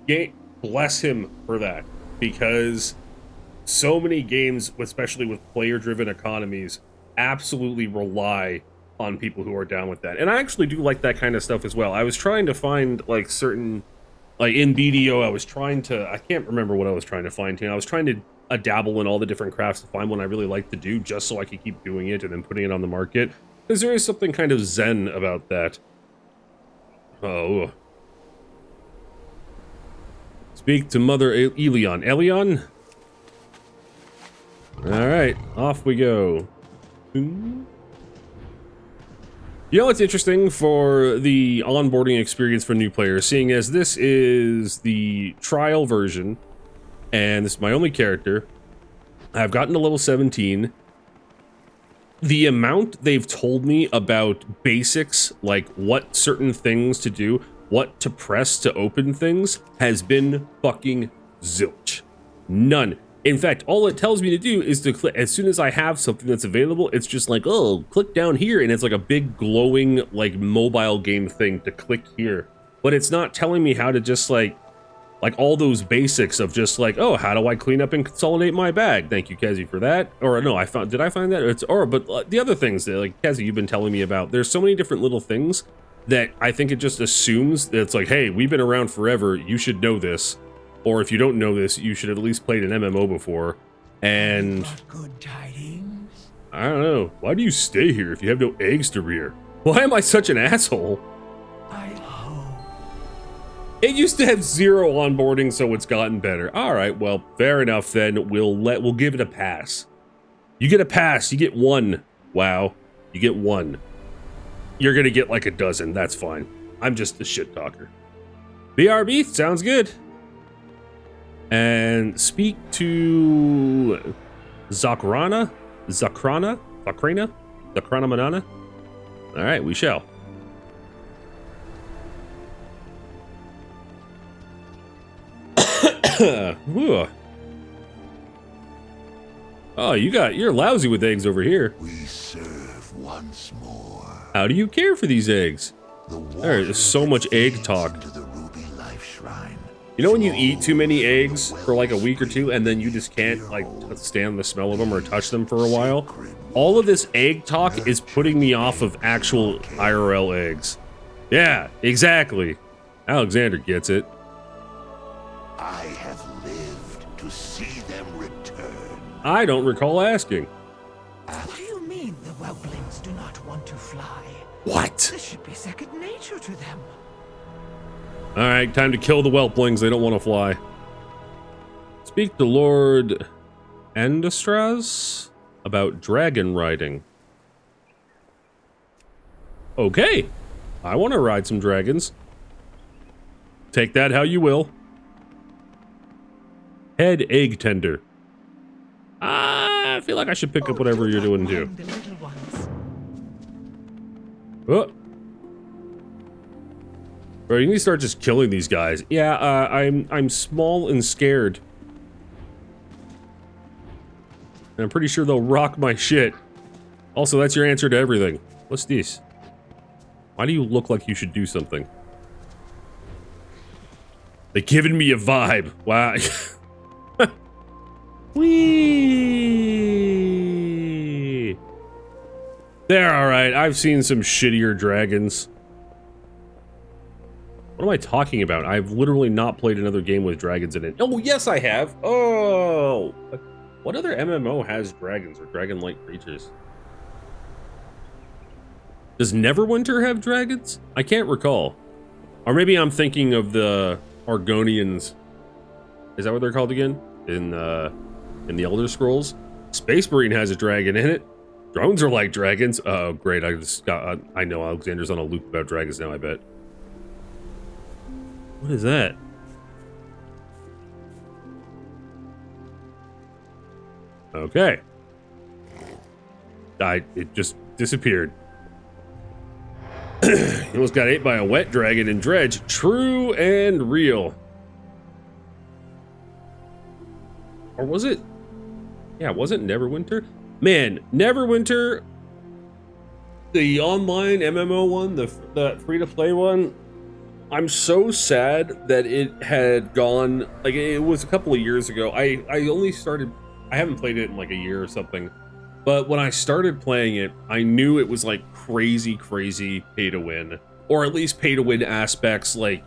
bless him for that. Because so many games, especially with player-driven economies, absolutely rely on people who are down with that. And I actually do like that kind of stuff as well. I was trying to find, like, certain... Like, in BDO, I was trying to... I can't remember what I was trying to find. I was trying to dabble in all the different crafts to find one I really like to do, just so I could keep doing it and then putting it on the market. Because there is something kind of zen about that. Oh. Speak to Mother Elion. Elion? Alright, off we go. You know what's interesting for the onboarding experience for new players, seeing as this is the trial version, and this is my only character. I've gotten to level 17. The amount they've told me about basics, like what certain things to do, what to press to open things, has been fucking zilch. None. In fact, all it tells me to do is to click, as soon as I have something that's available, it's just like, oh, click down here, and it's like a big glowing, like, mobile game thing to click here. But it's not telling me how to just, like all those basics of just like, oh, how do I clean up and consolidate my bag? Thank you, Kezi, for that. Or no, did I find that? But the other things that, like, Kezi, you've been telling me about, there's so many different little things that I think it just assumes that it's like, hey, we've been around forever, you should know this. Or if you don't know this, you should have at least played an MMO before. And Good tidings. I don't know. Why do you stay here if you have no eggs to rear? Why am I such an asshole? I hope. It used to have 0 onboarding, so it's gotten better. All right, well, fair enough then. We'll give it a pass. You get a pass. You get 1. Wow. You get 1. You're gonna get like a dozen. That's fine. I'm just a shit talker. BRB sounds good. And speak to Zakrana Manana. All right, we shall. Oh, you're lousy with eggs over here. We serve once more. How do you care for these eggs? The There's so much egg talk. into the Ruby Life Shrine. You know when you eat too many eggs for like a week or two and then you just can't like stand the smell of them or touch them for a while? All of this egg talk is putting me off of actual IRL eggs. Yeah, exactly. Alexander gets it. I have lived to see them return. I don't recall asking. What do you mean the whelplings do not want to fly? What? This should be second nature to them. All right, time to kill the whelplings. They don't want to fly. Speak to Lord Andastraz about dragon riding. Okay, I want to ride some dragons. Take that how you will. Head egg tender. I feel like I should pick up whatever you're doing too. The little ones. Oh. Bro, you need to start just killing these guys. Yeah, I'm small and scared. And I'm pretty sure they'll rock my shit. Also, that's your answer to everything. What's this? Why do you look like you should do something? They're giving me a vibe. Wow. Whee! They're alright. I've seen some shittier dragons. What am I talking about? I've literally not played another game with dragons in it. Oh, yes, I have. Oh. What other MMO has dragons or dragon-like creatures? Does Neverwinter have dragons? I can't recall. Or maybe I'm thinking of the Argonians. Is that what they're called again? In the Elder Scrolls? Space Marine has a dragon in it. Drones are like dragons. Oh, great. I know Alexander's on a loop about dragons now, I bet. What is that? Okay. It just disappeared. He almost got ate by a wet dragon in Dredge. True and real. Or was it? Yeah, was it Neverwinter? Man, Neverwinter, the online MMO one, the free-to-play one, I'm so sad that it had gone, like, it was a couple of years ago. I haven't played it in like a year or something, but when I started playing it, I knew it was like crazy pay to win, or at least pay to win aspects, like,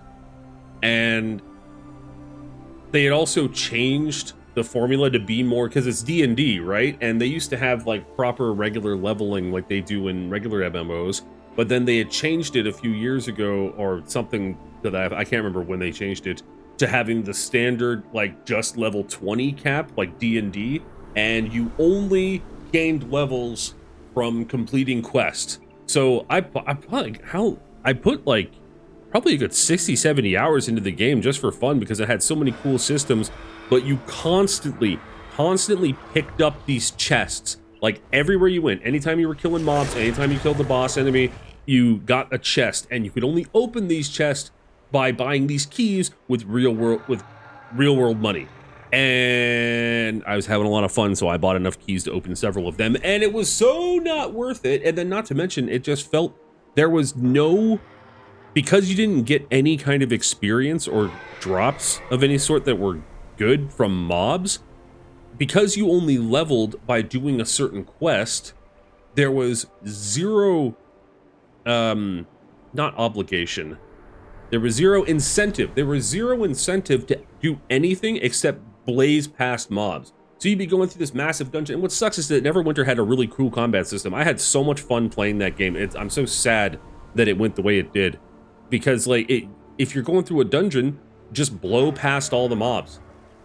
and they had also changed the formula to be more, because it's D&D, right? And they used to have like proper regular leveling like they do in regular MMOs. But then they had changed it a few years ago or something to that. I can't remember when they changed it to having the standard, like just level 20 cap, like D&D. And you only gained levels from completing quests. So I put like probably a good 60, 70 hours into the game just for fun because it had so many cool systems. But you constantly picked up these chests. Like everywhere you went, anytime you were killing mobs, anytime you killed the boss enemy, you got a chest, and you could only open these chests by buying these keys with real world money. And I was having a lot of fun, so I bought enough keys to open several of them, and it was so not worth it. And then not to mention, it just felt there was no, because you didn't get any kind of experience or drops of any sort that were good from mobs. Because you only leveled by doing a certain quest, there was zero, not obligation. There was zero incentive. There was zero incentive to do anything except blaze past mobs. So you'd be going through this massive dungeon. And what sucks is that Neverwinter had a really cool combat system. I had so much fun playing that game. I'm so sad that it went the way it did. Because like, if you're going through a dungeon, just blow past all the mobs.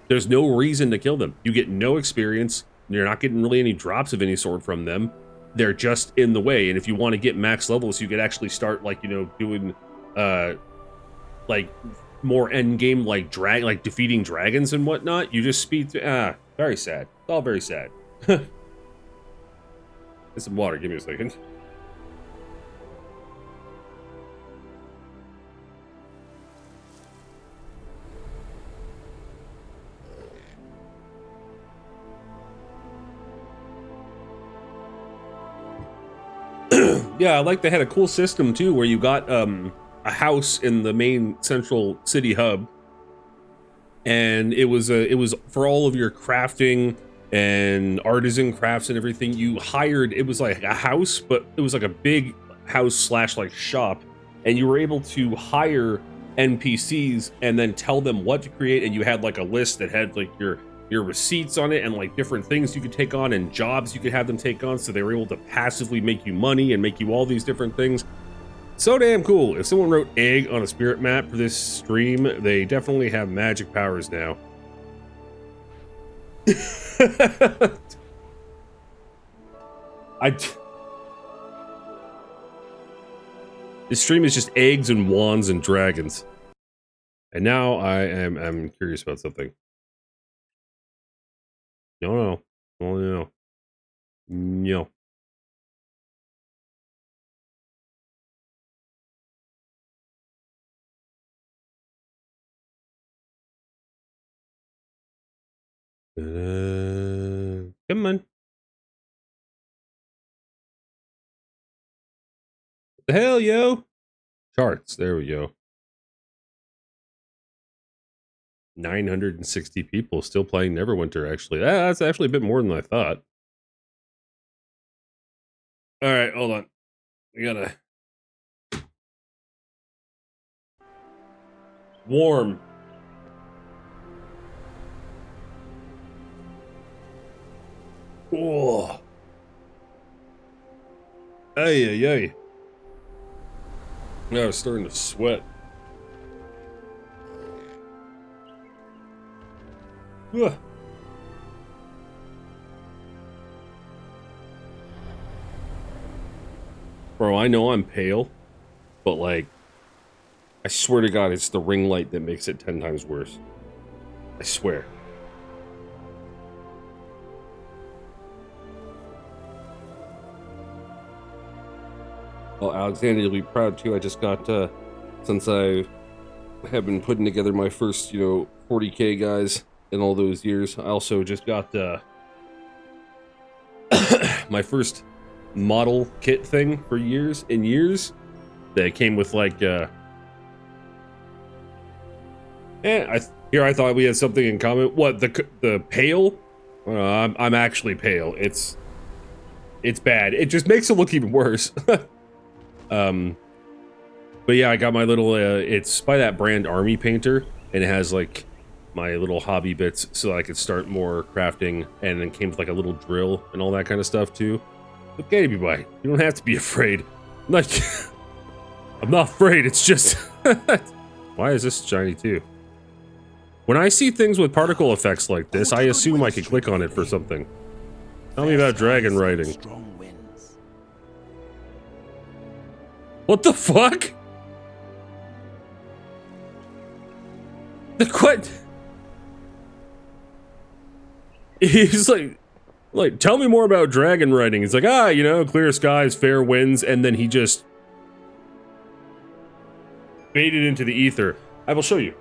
There's no reason to kill them. You get no experience. You're not getting really any drops of any sort from them. They're just in the way. And if you want to get max levels, you could actually start like, you know, doing like more end game like defeating dragons and whatnot. You just speed through. Very sad. It's all very sad. Get some water. Give me a second. Yeah, I like they had a cool system too, where you got a house in the main central city hub, and it was for all of your crafting and artisan crafts and everything. You hired, it was like a house, but it was like a big house slash like shop, and you were able to hire NPCs and then tell them what to create, and you had like a list that had like your receipts on it and like different things you could take on and jobs you could have them take on, so they were able to passively make you money and make you all these different things. So damn cool. If someone wrote egg on a spirit map for this stream, they definitely have magic powers now. This stream is just eggs and wands and dragons. And now I'm curious about something. No. Oh, no. No. Come on. What the hell, yo? Charts. There we go. 960 people still playing Neverwinter, actually. That's actually a bit more than I thought. All right, hold on. We gotta... Warm. Oh. Ay. Now I'm starting to sweat. Ugh. Bro, I know I'm pale, but like, I swear to God, it's the ring light that makes it 10 times worse. I swear. Well, Alexander, you'll be proud too. I just got, since I have been putting together my first, 40K guys in all those years, I also just got, my first model kit thing for years and years that came with like, I thought we had something in common. What, the pale? I'm actually pale. It's bad. It just makes it look even worse. But yeah, I got my little, it's by that brand Army Painter, and it has like my little hobby bits so I could start more crafting, and then came with like a little drill and all that kind of stuff too. It's okay to be white. You don't have to be afraid. I'm not afraid, it's just... Why is this shiny too? When I see things with particle effects like this, I assume I could click on it for something. Tell me about dragon riding. What the fuck? What? He's like, tell me more about dragon riding. He's like, clear skies, fair winds, and then he just faded into the ether. I will show you.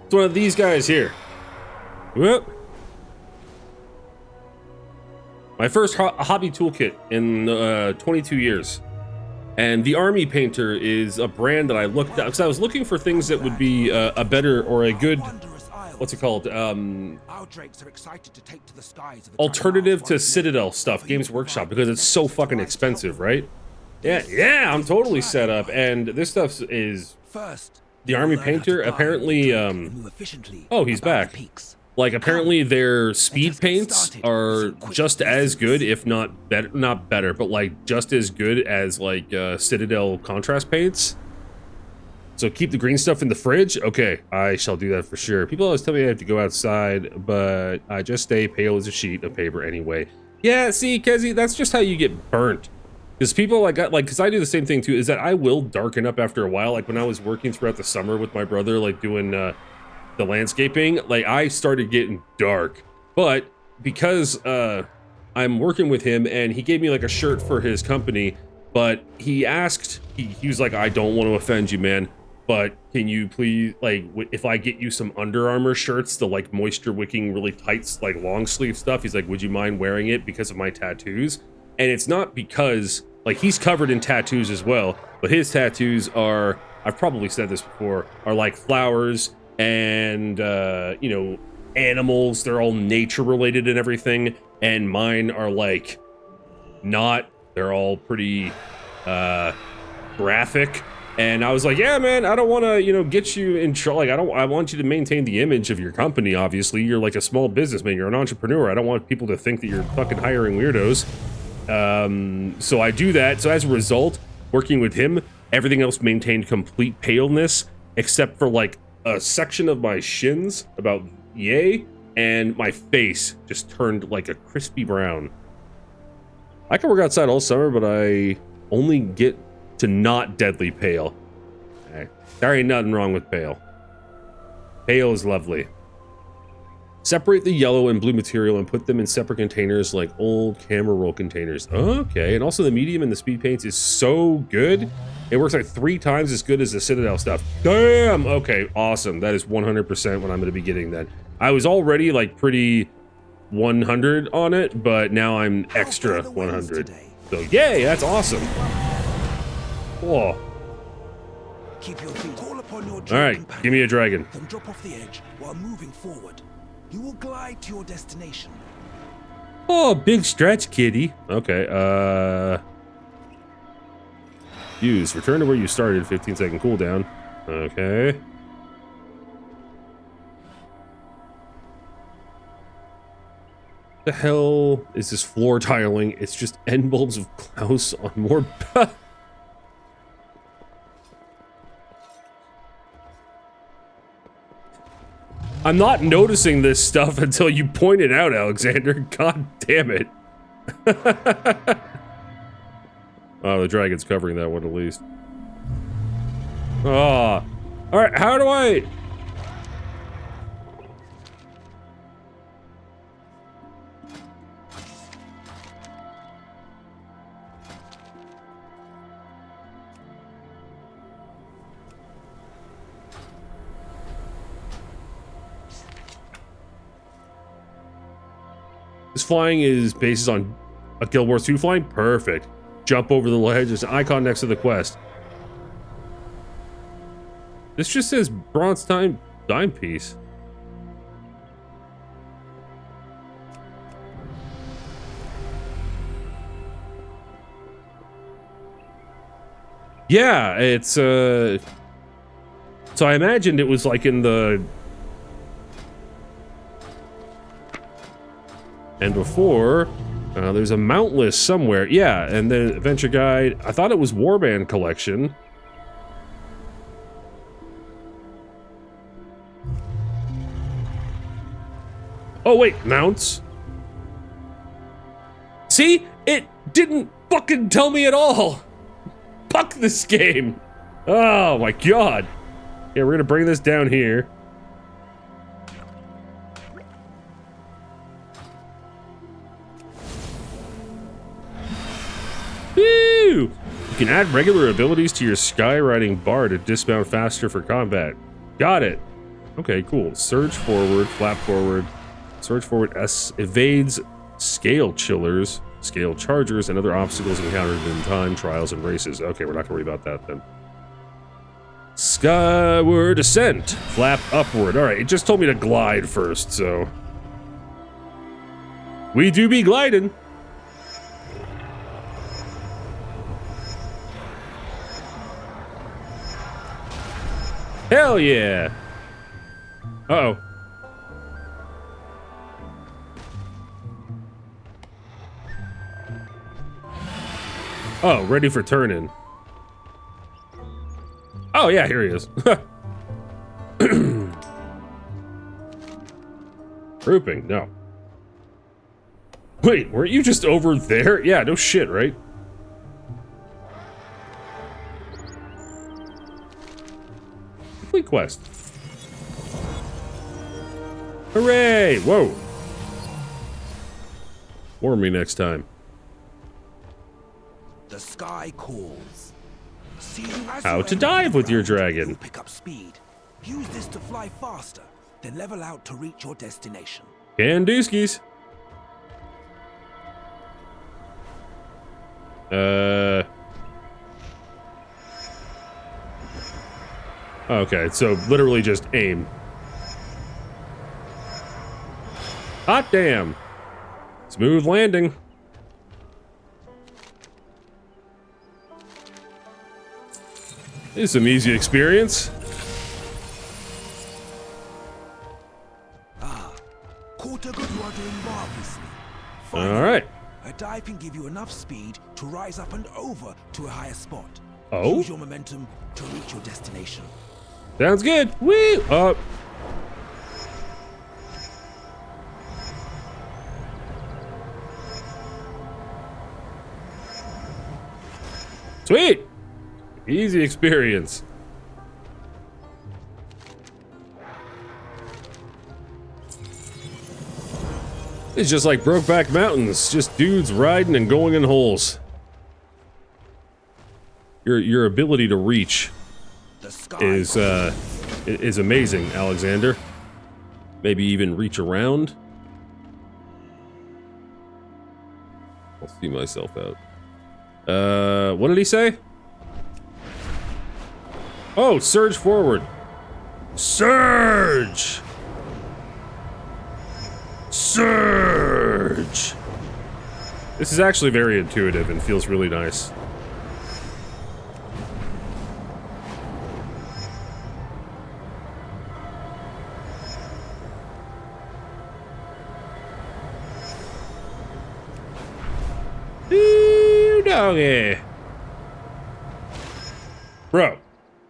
It's one of these guys here. Whoop. My first hobby toolkit in 22 years. And the Army Painter is a brand that I looked at, because I was looking for things that would be a better or a good, what's it called? Alternative to Citadel stuff, Games Workshop, because it's so fucking expensive, right? Yeah, I'm totally set up, and this stuff is... The Army Painter, apparently, oh, he's back. Like, apparently their speed paints are just as good, if not better, but like just as good as like Citadel contrast paints. So keep the green stuff in the fridge? Okay, I shall do that for sure. People always tell me I have to go outside, but I just stay pale as a sheet of paper anyway. Yeah, see, Kezi, that's just how you get burnt. Because people because I do the same thing too, is that I will darken up after a while. Like when I was working throughout the summer with my brother, like doing the landscaping, like I started getting dark. But because I'm working with him and he gave me like a shirt for his company, but he asked, he was like, I don't want to offend you, man, but can you please, like, if I get you some Under Armour shirts, the like moisture wicking, really tight, like long sleeve stuff, he's like, would you mind wearing it because of my tattoos? And it's not because, like, he's covered in tattoos as well, but his tattoos are, I've probably said this before, are like flowers and, you know, animals. They're all nature related and everything. And mine are like, not, they're all pretty, graphic. And I was like, yeah, man, I don't want to, you know, get you in trouble. Like, I want you to maintain the image of your company, obviously. You're like a small businessman. You're an entrepreneur. I don't want people to think that you're fucking hiring weirdos. So I do that. So as a result, working with him, everything else maintained complete paleness, except for like a section of my shins, about yay, and my face just turned like a crispy brown. I can work outside all summer, but I only get to not deadly pale. There ain't nothing wrong with pale. Pale is lovely. Separate the yellow and blue material and put them in separate containers like old camera roll containers. Okay, and also the medium and the speed paints is so good. It works like 3 times as good as the Citadel stuff. Damn! Okay, awesome. That is 100% what I'm going to be getting then. I was already like pretty 100 on it, but now I'm extra 100. So yay, that's awesome. Whoa. Keep your feet. Call upon your All right, give me a dragon. Then drop off the edge while moving forward. You will glide to your destination. Oh, big stretch, kitty. Okay, use. Return to where you started, 15-second cooldown. Okay. The hell is this floor tiling? It's just end bulbs of Klaus on more... I'm not noticing this stuff until you point it out, Alexander. God damn it. Oh, the dragon's covering that one at least. Oh. Alright, how do I... This flying is based on a Guild Wars 2 flying? Perfect. Jump over the ledge. There's an icon next to the quest. This just says bronze dime piece. Yeah, it's so I imagined it was like in the... And before, there's a mount list somewhere. Yeah, and then adventure guide. I thought it was Warband collection. Oh wait, mounts. See? It didn't fucking tell me at all. Fuck this game. Oh my god. Yeah, we're gonna bring this down here. Woo! You can add regular abilities to your skywriting bar to dismount faster for combat. Got it. Okay, cool. Surge forward, flap forward. Surge forward S evades scale chillers, scale chargers, and other obstacles encountered in time trials and races. Okay, we're not gonna worry about that then. Skyward ascent, flap upward. All right, it just told me to glide first, so we do be gliding. Hell yeah! Uh-oh. Oh, ready for turn-in. Oh, yeah, here he is. Grouping, no. Wait, weren't you just over there? Yeah, no shit, right? Complete quest. Hooray! Whoa. Warn me next time. The sky calls. How to dive with your dragon. Pick up speed. Use this to fly faster, then level out to reach your destination. Can do skis. Okay, so literally just aim. Hot damn. Smooth landing. This is some easy experience. Quarter good, you are doing marvelously. All right. A dive can give you enough speed to rise up and over to a higher spot. Oh? Use your momentum to reach your destination. Sounds good. Woo! Up. Sweet. Easy experience. It's just like Brokeback Mountains, just dudes riding and going in holes. Your ability to reach is amazing, Alexander. Maybe even reach around. I'll see myself out. What did he say? Oh, surge forward. Surge! Surge! This is actually very intuitive and feels really nice. Doggy. Bro,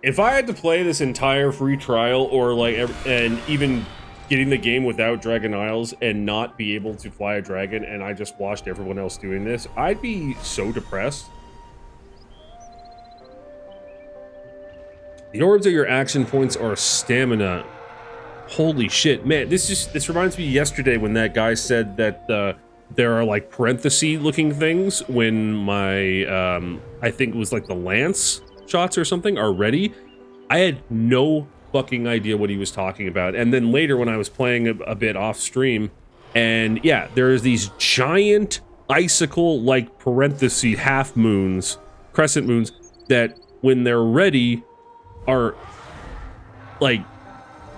if I had to play this entire free trial or like and even getting the game without Dragon Isles and not be able to fly a dragon and I just watched everyone else doing this, I'd be so depressed. The orbs of your action points are stamina. Holy shit, man, this reminds me yesterday when that guy said that there are like parenthesis looking things when my I think it was like the lance shots or something are ready. I had no fucking idea what he was talking about, and then later when I was playing a bit off stream, and yeah, there's these giant icicle like parenthesis half moons, crescent moons, that when they're ready are like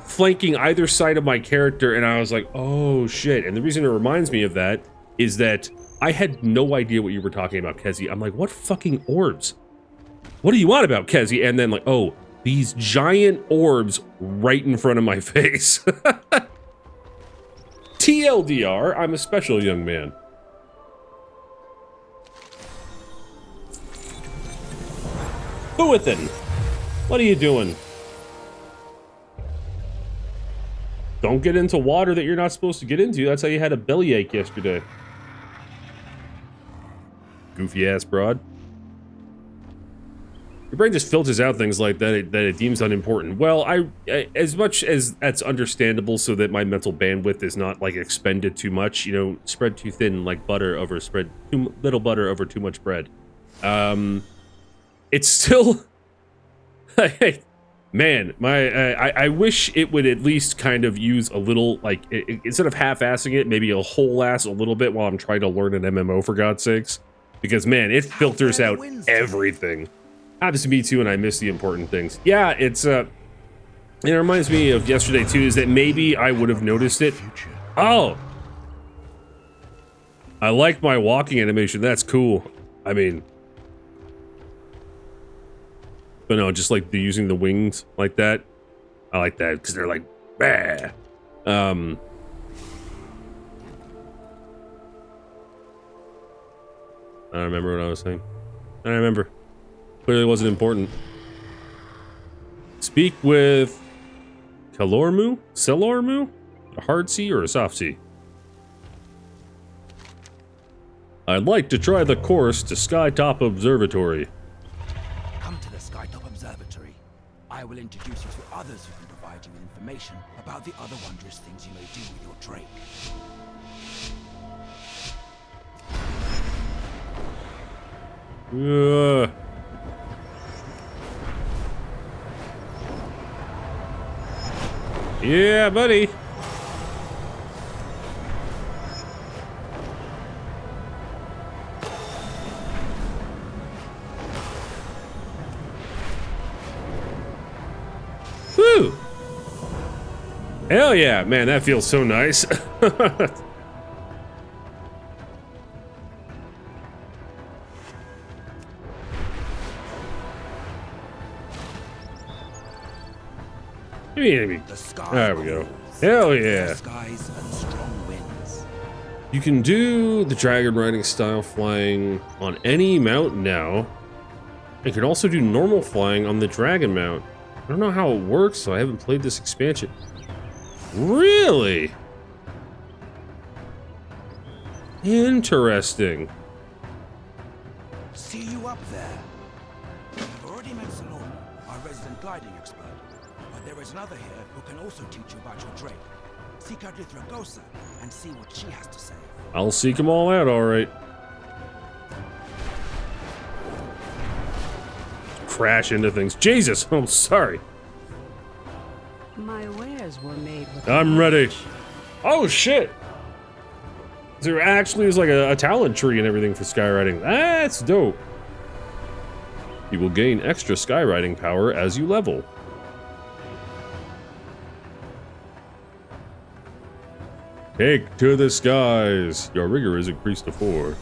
flanking either side of my character, and I was like, oh shit. And the reason it reminds me of that is that I had no idea what you were talking about, Kezi. I'm like, what fucking orbs? What do you want about, Kezi? And then like, oh, these giant orbs right in front of my face. TLDR, I'm a special young man. Buathan, what are you doing? Don't get into water that you're not supposed to get into. That's how you had a bellyache yesterday. Goofy ass broad. Your brain just filters out things like that it deems unimportant. Well, as much as that's understandable so that my mental bandwidth is not like expended too much, you know, spread too thin like butter over spread too little butter over too much bread. It's still man, I wish it would at least kind of use a little, like, instead of half-assing it, maybe a whole ass a little bit while I'm trying to learn an MMO, for God's sakes. Because, man, it filters out everything. Happens to me, too, and I miss the important things. Yeah, it's, it reminds me of yesterday, too, is that maybe I would have noticed it. Oh! I like my walking animation. That's cool. I mean... But no, just like the using the wings like that. I like that because they're like, bah. I don't remember what I was saying. I don't remember. Clearly wasn't important. Speak with Celormu? A hard C or a soft C? I'd like to try the course to Skytop Observatory. Come to the Skytop Observatory. I will introduce you to others who can provide you with information about the other wondrous things you may do with your Drake. Yeah, buddy. Woo! Hell yeah, man, that feels so nice. The sky There we go. calls. Hell yeah. Skies and strong winds. You can do the dragon riding style flying on any mount now. You can also do normal flying on the dragon mount. I don't know how it works, so I haven't played this expansion. Really? Interesting. See you up there. I've already met Salome, our resident gliding expert. But there is another here who can also teach you about your Drake. Seek out Lythragosa and see what she has to say. I'll seek them all out, alright. Crash into things. Jesus, I'm sorry. My wares were made with I'm ready. Oh shit! There actually is like a talent tree and everything for skywriting. That's dope. You will gain extra skywriting power as you level. Take to the skies. Your rigor is increased to 4.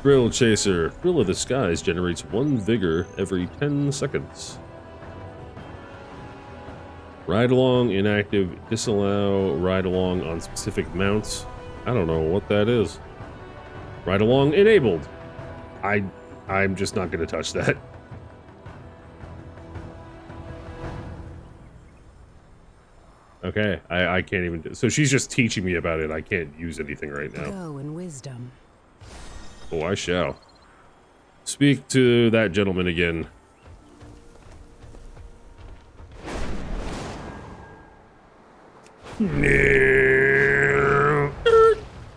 Thrill Chaser. Thrill of the Skies generates 1 vigor every 10 seconds. Ride along inactive. Disallow ride along on specific mounts. I don't know what that is. Ride along enabled. I'm just not going to touch that. Okay, I can't even do. So she's just teaching me about it. I can't use anything right now. Go in wisdom. Oh, I shall. Speak to that gentleman again.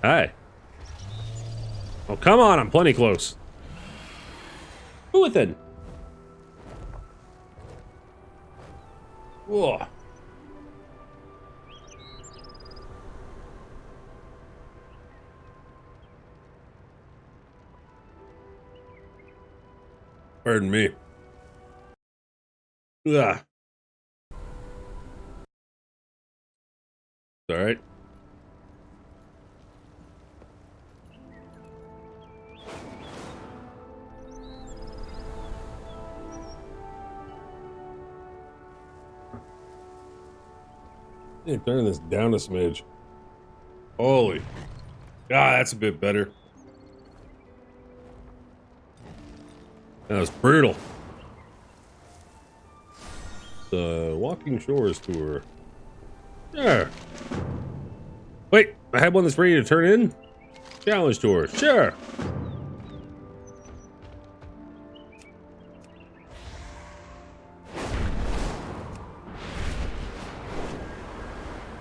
Hi. Oh, come on, I'm plenty close. Who within? Whoa. Pardon me. Ugh. All right. Hey, turn this down a smidge. Holy. Ah, that's a bit better. That was brutal. The Walking Shores tour. Sure. Wait, I have one that's ready to turn in? Challenge tour. Sure.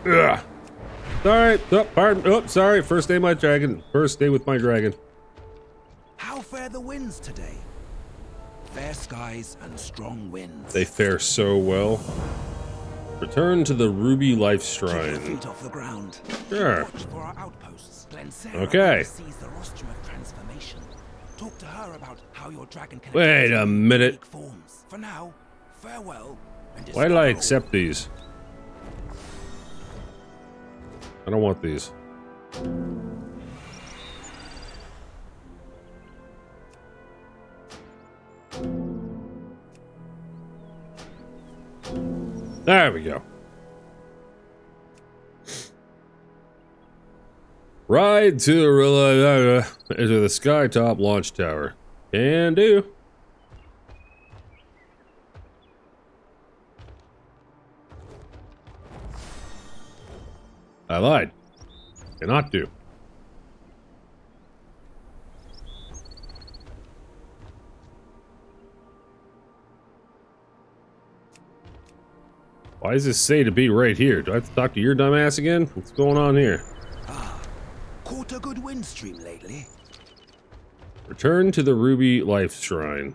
Ugh. Sorry. Oh, pardon. Oh, sorry. First day my dragon. First day with my dragon. How fare the winds today? Fair skies and strong winds. They fare so well. Return to the Ruby Life Keep your Shrine. feet off the ground. Sure. Watch for our outposts. Glencera Okay. sees the rostrum of transformation. Talk to her about how your dragon can Wait adapt a to minute. unique forms. For now, farewell. And Why did I discover all. accept these? I don't want these. There we go. Ride to the Skytop launch tower. Can do. I lied. Cannot do. Why does this say to be right here? Do I have to talk to your dumbass again? What's going on here? Caught a good wind stream lately? Return to the Ruby Life Shrine.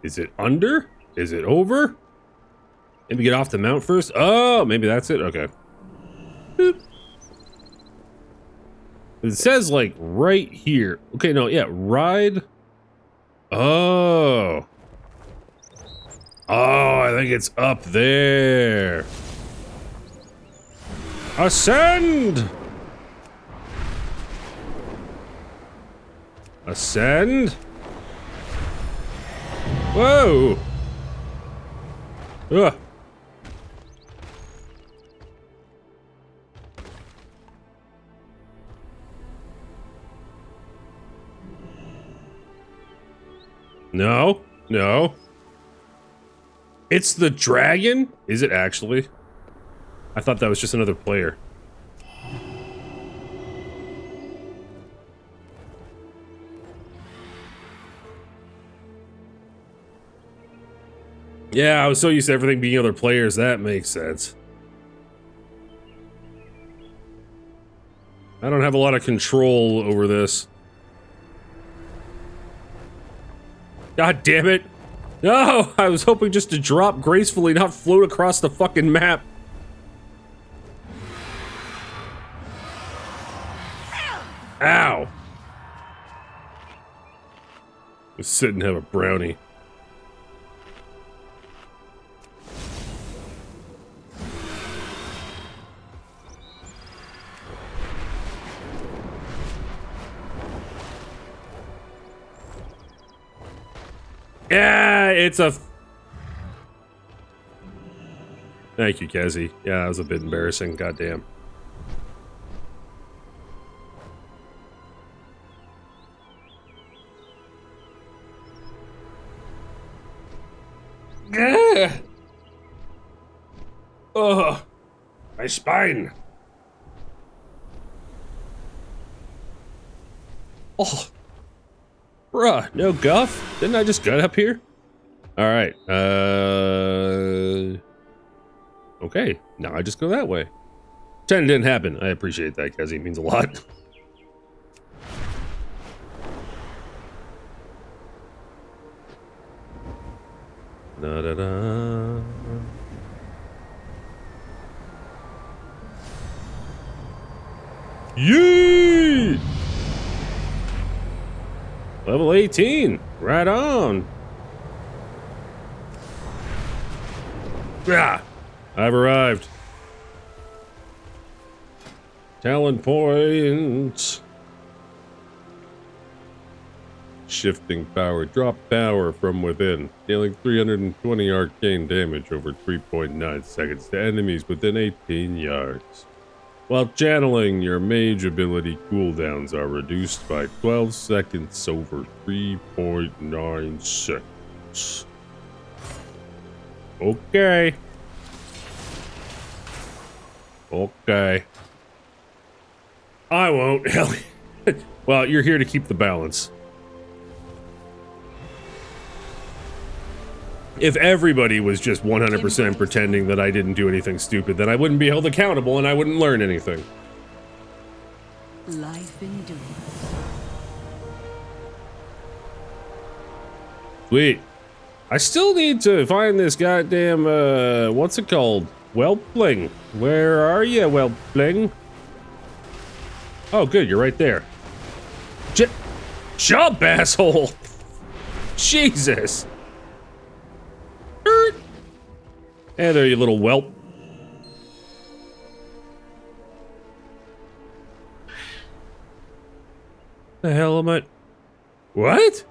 Is it under? Is it over? Maybe get off the mount first? Oh, maybe that's it? Okay. Boop. It says, like, right here. Okay, no, yeah, ride. Oh. Oh, I think it's up there. Ascend! Ascend? Whoa! Ugh. No, no. It's the dragon? Is it actually? I thought that was just another player. Yeah, I was so used to everything being other players, that makes sense. I don't have a lot of control over this. God damn it! No! I was hoping just to drop gracefully, not float across the fucking map. Ow! Just sit and have a brownie. Yeah, it's a... Thank you, Kezi. Yeah, that was a bit embarrassing. Goddamn. Ugh. Ugh. My spine. Oh. Bruh, no guff? Didn't I just gut up here? Alright, okay, now I just go that way. Pretend it didn't happen. I appreciate that, Kezi. It means a lot. Da-da-da. Yee! Level 18. Right on. Yeah, I've arrived. Talent points. Shifting power. Drop power from within. Dealing 320 arcane damage over 3.9 seconds to enemies within 18 yards. While channeling, your mage ability cooldowns are reduced by 12 seconds over 3.9 seconds. Okay. Okay. I won't. Well, you're here to keep the balance. If everybody was just 100% pretending that I didn't do anything stupid, then I wouldn't be held accountable and I wouldn't learn anything. Life endures. Sweet. I still need to find this goddamn, what's it called? Whelpling. Where are you, Whelpling? Oh, good, you're right there. Jump, asshole! Jesus! Hey there, you little whelp. The hell am I? What?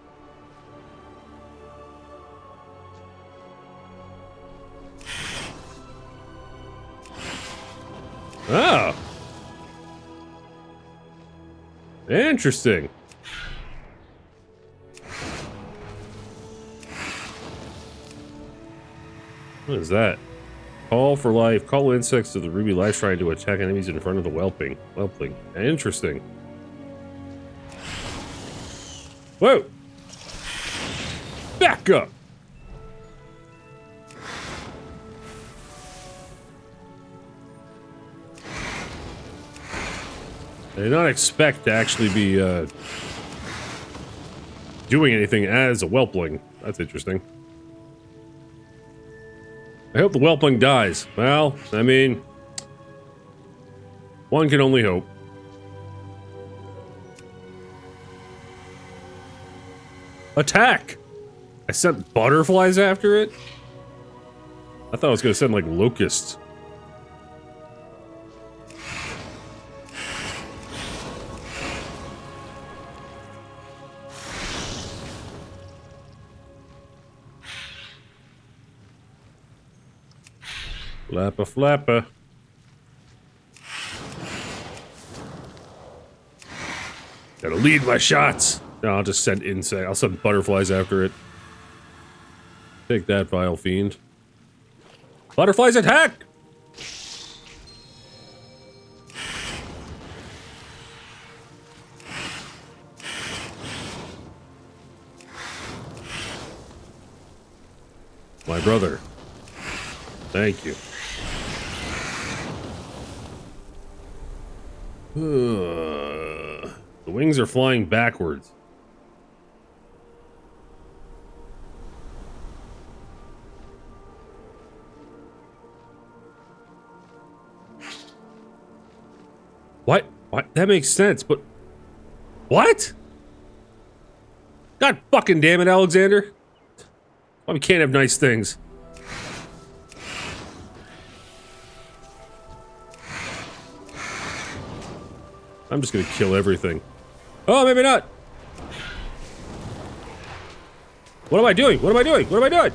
Oh. Interesting. What is that? Call for life. Call insects to the ruby life shrine to attack enemies in front of the whelpling. Interesting. Whoa! Back up! I did not expect to actually be doing anything as a whelpling. That's interesting. I hope the whelpling dies. Well, I mean, one can only hope. Attack! I sent butterflies after it? I thought I was gonna send, like, locusts. Flappa flappa. Gotta lead my shots. No, I'll just send insect. I'll send butterflies after it. Take that, vile fiend. Butterflies attack! My brother. Thank you. The wings are flying backwards. What? What? That makes sense, but... What? God fucking damn it, Alexander. Why we can't have nice things? I'm just gonna kill everything. Oh, maybe not. What am I doing? What am I doing? What am I doing?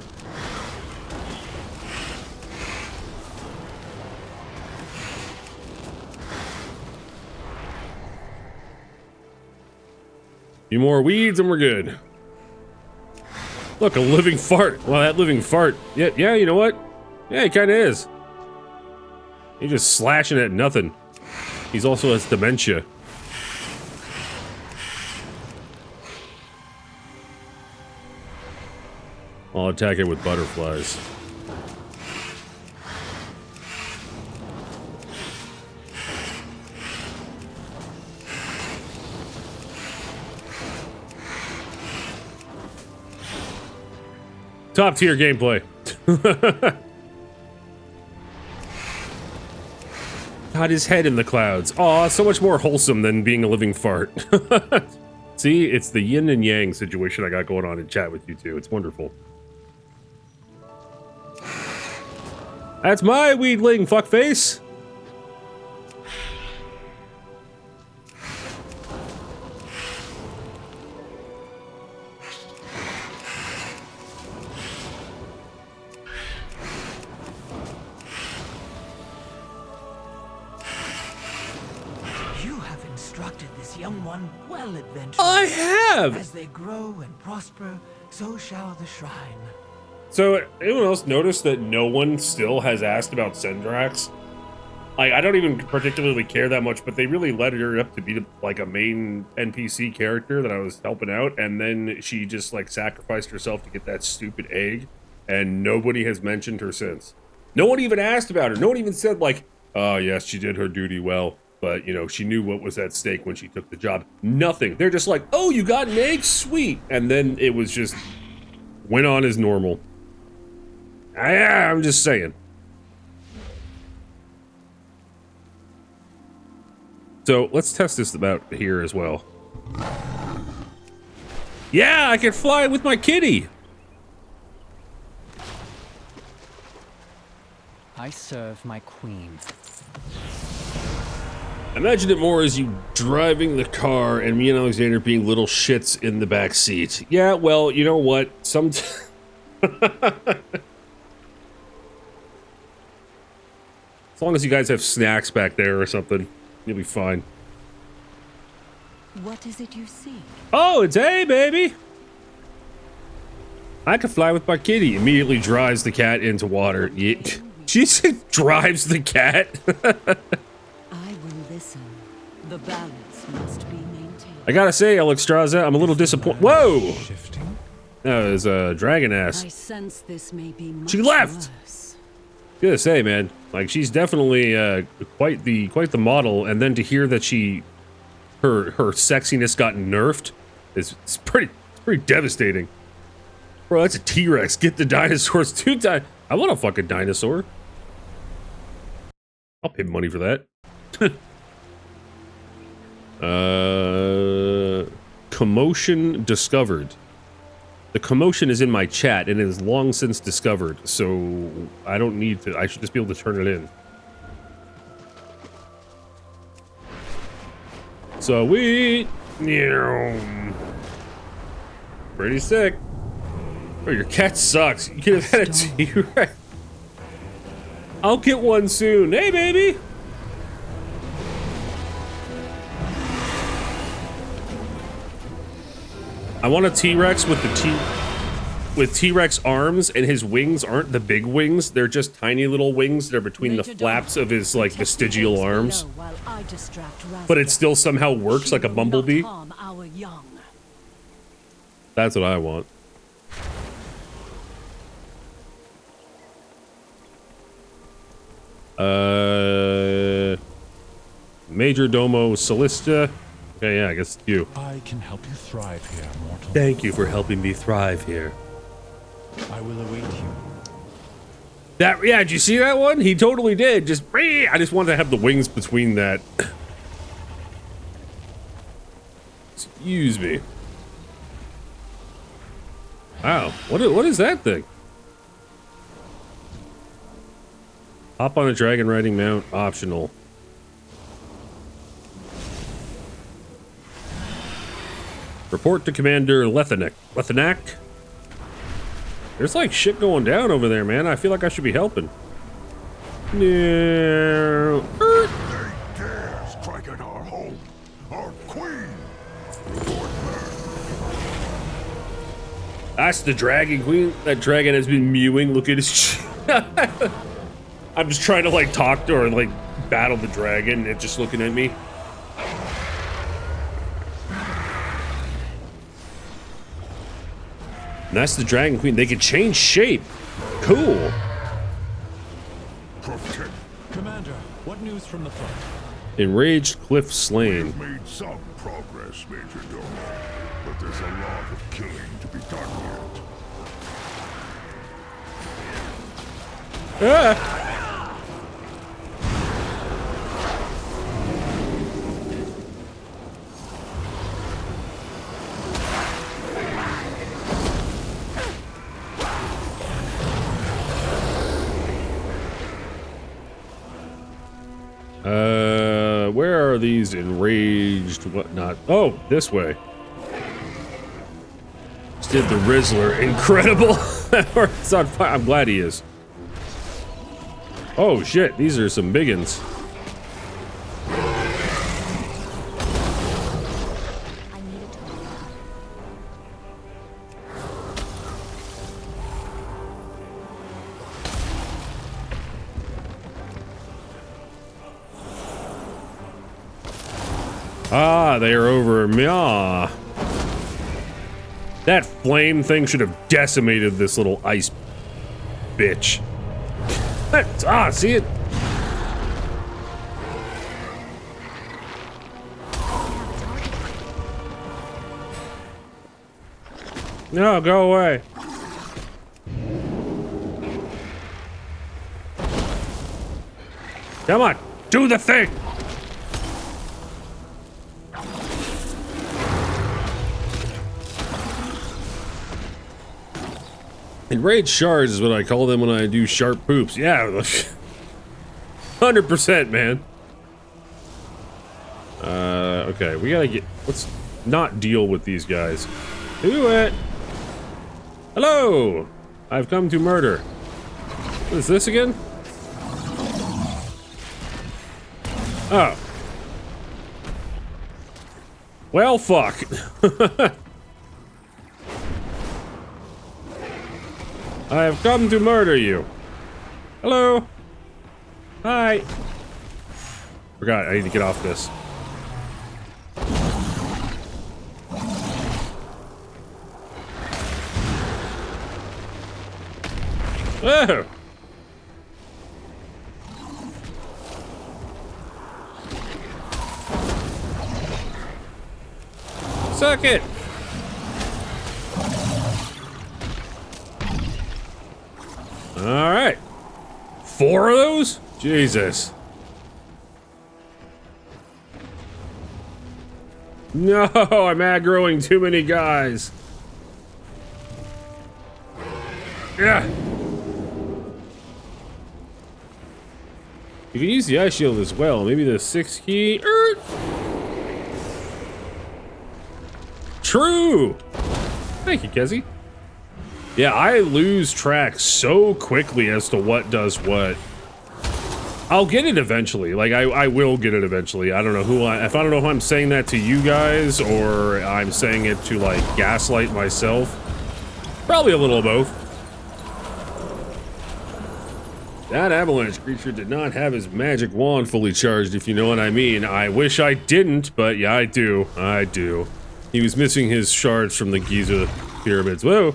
Few more weeds and we're good. Look, a living fart. Well, that living fart. Yeah, you know what? Yeah, he kinda is. He's just slashing at nothing. He's also has dementia. I'll attack it with butterflies. Top tier gameplay. Got his head in the clouds. Aw, so much more wholesome than being a living fart. See, it's the yin and yang situation I got going on in chat with you two. It's wonderful. That's my weedling, fuckface! Young one, well, adventurer. I have! As they grow and prosper, so shall the shrine. So, anyone else notice that no one still has asked about Sendrax? I don't even particularly care that much, but they really led her up to be like a main NPC character that I was helping out, and then she just like sacrificed herself to get that stupid egg, and nobody has mentioned her since. No one even asked about her. No one even said like, oh yes, she did her duty well. But, you know, she knew what was at stake when she took the job. Nothing. They're just like, oh, you got an egg? Sweet. And then it was just, went on as normal. I'm just saying. So, let's test this about here as well. Yeah, I can fly with my kitty! I serve my queen. Imagine it more as you driving the car and me and Alexander being little shits in the back seat. Yeah, well, you know what? As long as you guys have snacks back there or something, you'll be fine. What is it you see? Oh, it's A, baby! I can fly with my kitty. Immediately drives the cat into water. Yeah. She said drives the cat. I will listen. The balance must be maintained. I gotta say, Alexstrasza, I'm a little disappointed. Whoa! Shifting? That was a dragon ass. I sense this may be much She left! worse. Gotta say, man, like she's definitely quite the model. And then to hear that her sexiness got nerfed is pretty devastating. Bro, that's a T-Rex. Get the dinosaurs 2 times. I want a fucking dinosaur. I'll pay money for that. Commotion discovered. The commotion is in my chat and it is long since discovered, so I don't need to. I should just be able to turn it in. Sweet. Pretty sick. Oh, your cat sucks. You could have had a T-Rex. I'll get one soon. Hey, baby. I want a T-Rex with T-Rex arms, and his wings aren't the big wings. They're just tiny little wings that are between the flaps of his like vestigial arms. But it still somehow works like a bumblebee. That's what I want. Major Domo Solista. Okay, yeah, I guess it's you. I can help you thrive here, mortal. Thank you for helping me thrive here. I will await you. Yeah, did you see that one? He totally did. I just wanted to have the wings between that. Excuse me. Wow, what is that thing? Hop on a dragon riding mount, optional. Report to Commander Lethanak. There's like shit going down over there, man. I feel like I should be helping. No. They dare strike at our home, our queen. That's the dragon queen. That dragon has been mewing. Look at his. I'm just trying to like talk to her and like battle the dragon, and it's just looking at me. And that's the dragon queen. They can change shape. Cool. Commander, what news from the front? Enraged Cliff slain. We've made some progress, Major Domo, but there's a lot of killing to be done yet. Ah. Where are these enraged whatnot? Oh, this way. Just did the Rizzler. Incredible. It's on fire. I'm glad he is. Oh shit, these are some biggins. Ah, they are over me. Ah. That flame thing should have decimated this little ice bitch. Ah, see it? No, go away. Come on, do the thing. Enraged shards is what I call them when I do sharp poops. Yeah, 100%, man. Okay, we gotta get. Let's not deal with these guys. Do it. Hello. I've come to murder. What is this again? Oh. Well, fuck. I have come to murder you. Hello. Hi. Forgot, I need to get off this. Oh. Suck it. All right. 4 of those? Jesus. No, I'm aggroing too many guys. Yeah. You can use the ice shield as well. Maybe the 6 key. True. Thank you, Kezi. Yeah, I lose track so quickly as to what does what. I'll get it eventually. Like, I will get it eventually. I don't know who if I don't know if I'm saying that to you guys or I'm saying it to, like, gaslight myself. Probably a little of both. That avalanche creature did not have his magic wand fully charged, if you know what I mean. I wish I didn't, but yeah, I do. I do. He was missing his shards from the Giza pyramids. Whoa!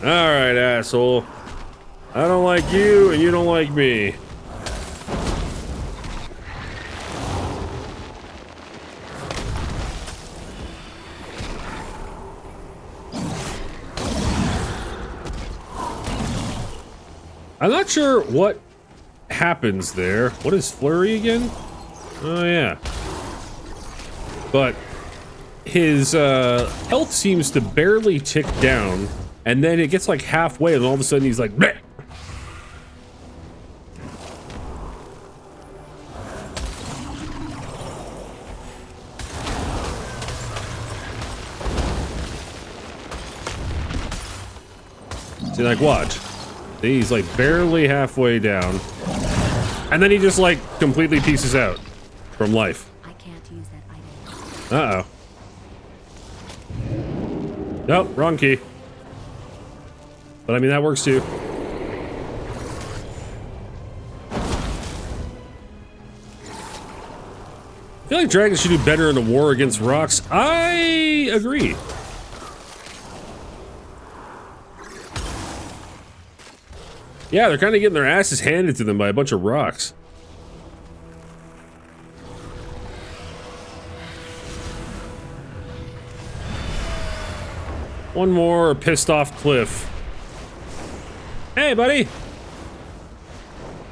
Alright, asshole. I don't like you, and you don't like me. I'm not sure what happens there. What is flurry again? Oh, yeah. But his health seems to barely tick down, and then it gets like halfway, and all of a sudden he's like, bleh! See, like, watch. He's like barely halfway down, and then he just like completely pieces out from life. I can't use that item. Uh-oh. Nope, wrong key. But I mean, that works too. I feel like dragons should do better in the war against rocks. I agree. Yeah, they're kind of getting their asses handed to them by a bunch of rocks. One more pissed off Cliff. Hey, buddy!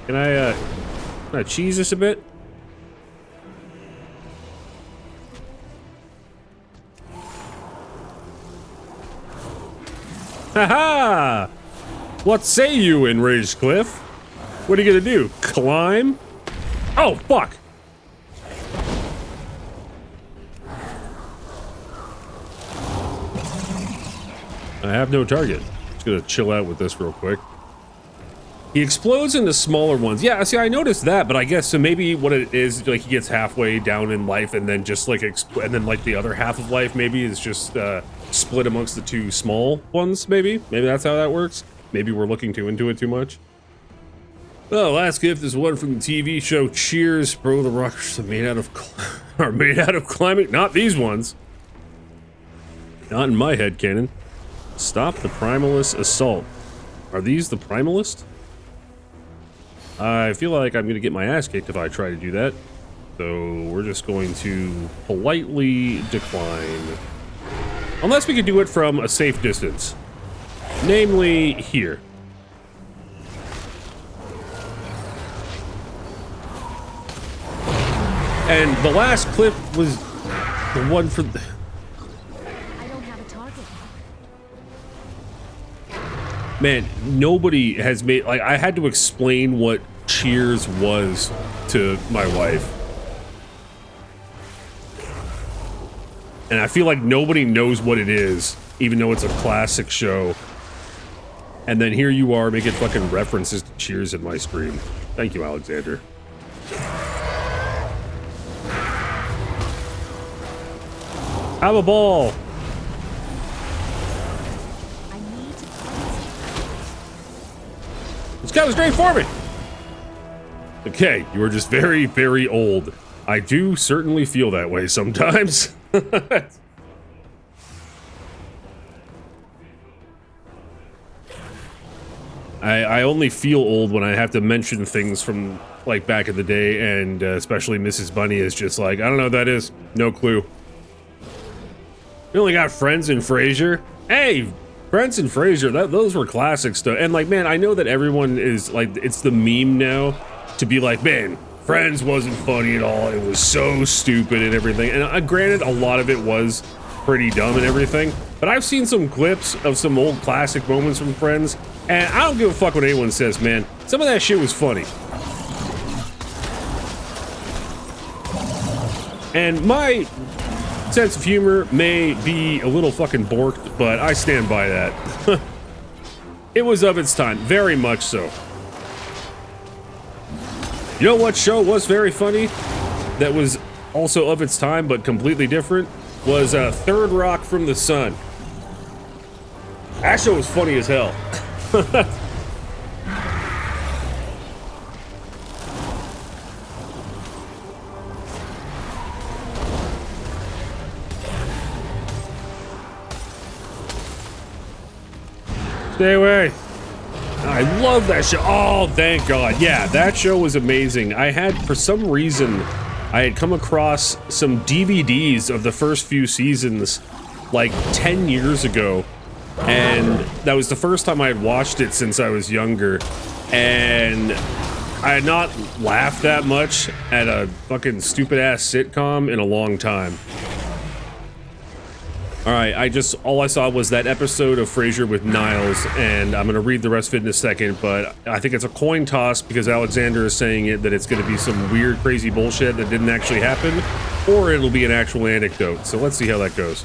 Can I cheese this a bit? Haha! What say you, enraged Cliff? What are you gonna do? Climb? Oh, fuck! I have no target. Just gonna chill out with this real quick. He explodes into smaller ones. Yeah, see, I noticed that, but I guess so maybe what it is, like, he gets halfway down in life and then just, like, and then, like, the other half of life maybe is just, split amongst the 2 small ones, maybe? Maybe that's how that works? Maybe we're looking into it too much. Oh, last gift is one from the TV show Cheers. Bro, the rockers are made out of climbing. Not these ones. Not in my head canon. Stop the Primalist assault. Are these the Primalist? I feel like I'm gonna get my ass kicked if I try to do that. So we're just going to politely decline. Unless we could do it from a safe distance. Namely, here. And the last clip was the one for the... I don't have a target. Man, nobody has made... Like, I had to explain what Cheers was to my wife. And I feel like nobody knows what it is, even though it's a classic show. And then here you are making fucking references to Cheers in my stream. Thank you, Alexander. Have a ball. I need to It's coming straight for me. Okay, you are just very, very old. I do certainly feel that way sometimes. I only feel old when I have to mention things from like back in the day, and especially Mrs. Bunny is just like, I don't know what that is. No clue. You only got Friends and Frasier. Hey, Friends and Frasier, those were classic stuff. And like, man, I know that everyone is like, it's the meme now to be like, man, Friends wasn't funny at all. It was so stupid and everything. And granted, a lot of it was pretty dumb and everything. But I've seen some clips of some old classic moments from Friends, and I don't give a fuck what anyone says, man. Some of that shit was funny. And my sense of humor may be a little fucking borked, but I stand by that. It was of its time, very much so. You know what show was very funny? That was also of its time, but completely different? Was Third Rock from the Sun. That show was funny as hell. Stay away. I love that show. Oh, thank God. Yeah, that show was amazing. I had, for some reason, I had come across some DVDs of the first few seasons like 10 years ago. And that was the first time I had watched it since I was younger. And I had not laughed that much at a fucking stupid-ass sitcom in a long time. Alright, all I saw was that episode of Frasier with Niles, and I'm gonna read the rest of it in a second, but I think it's a coin toss because Alexander is saying it that it's gonna be some weird, crazy bullshit that didn't actually happen, or it'll be an actual anecdote, so let's see how that goes.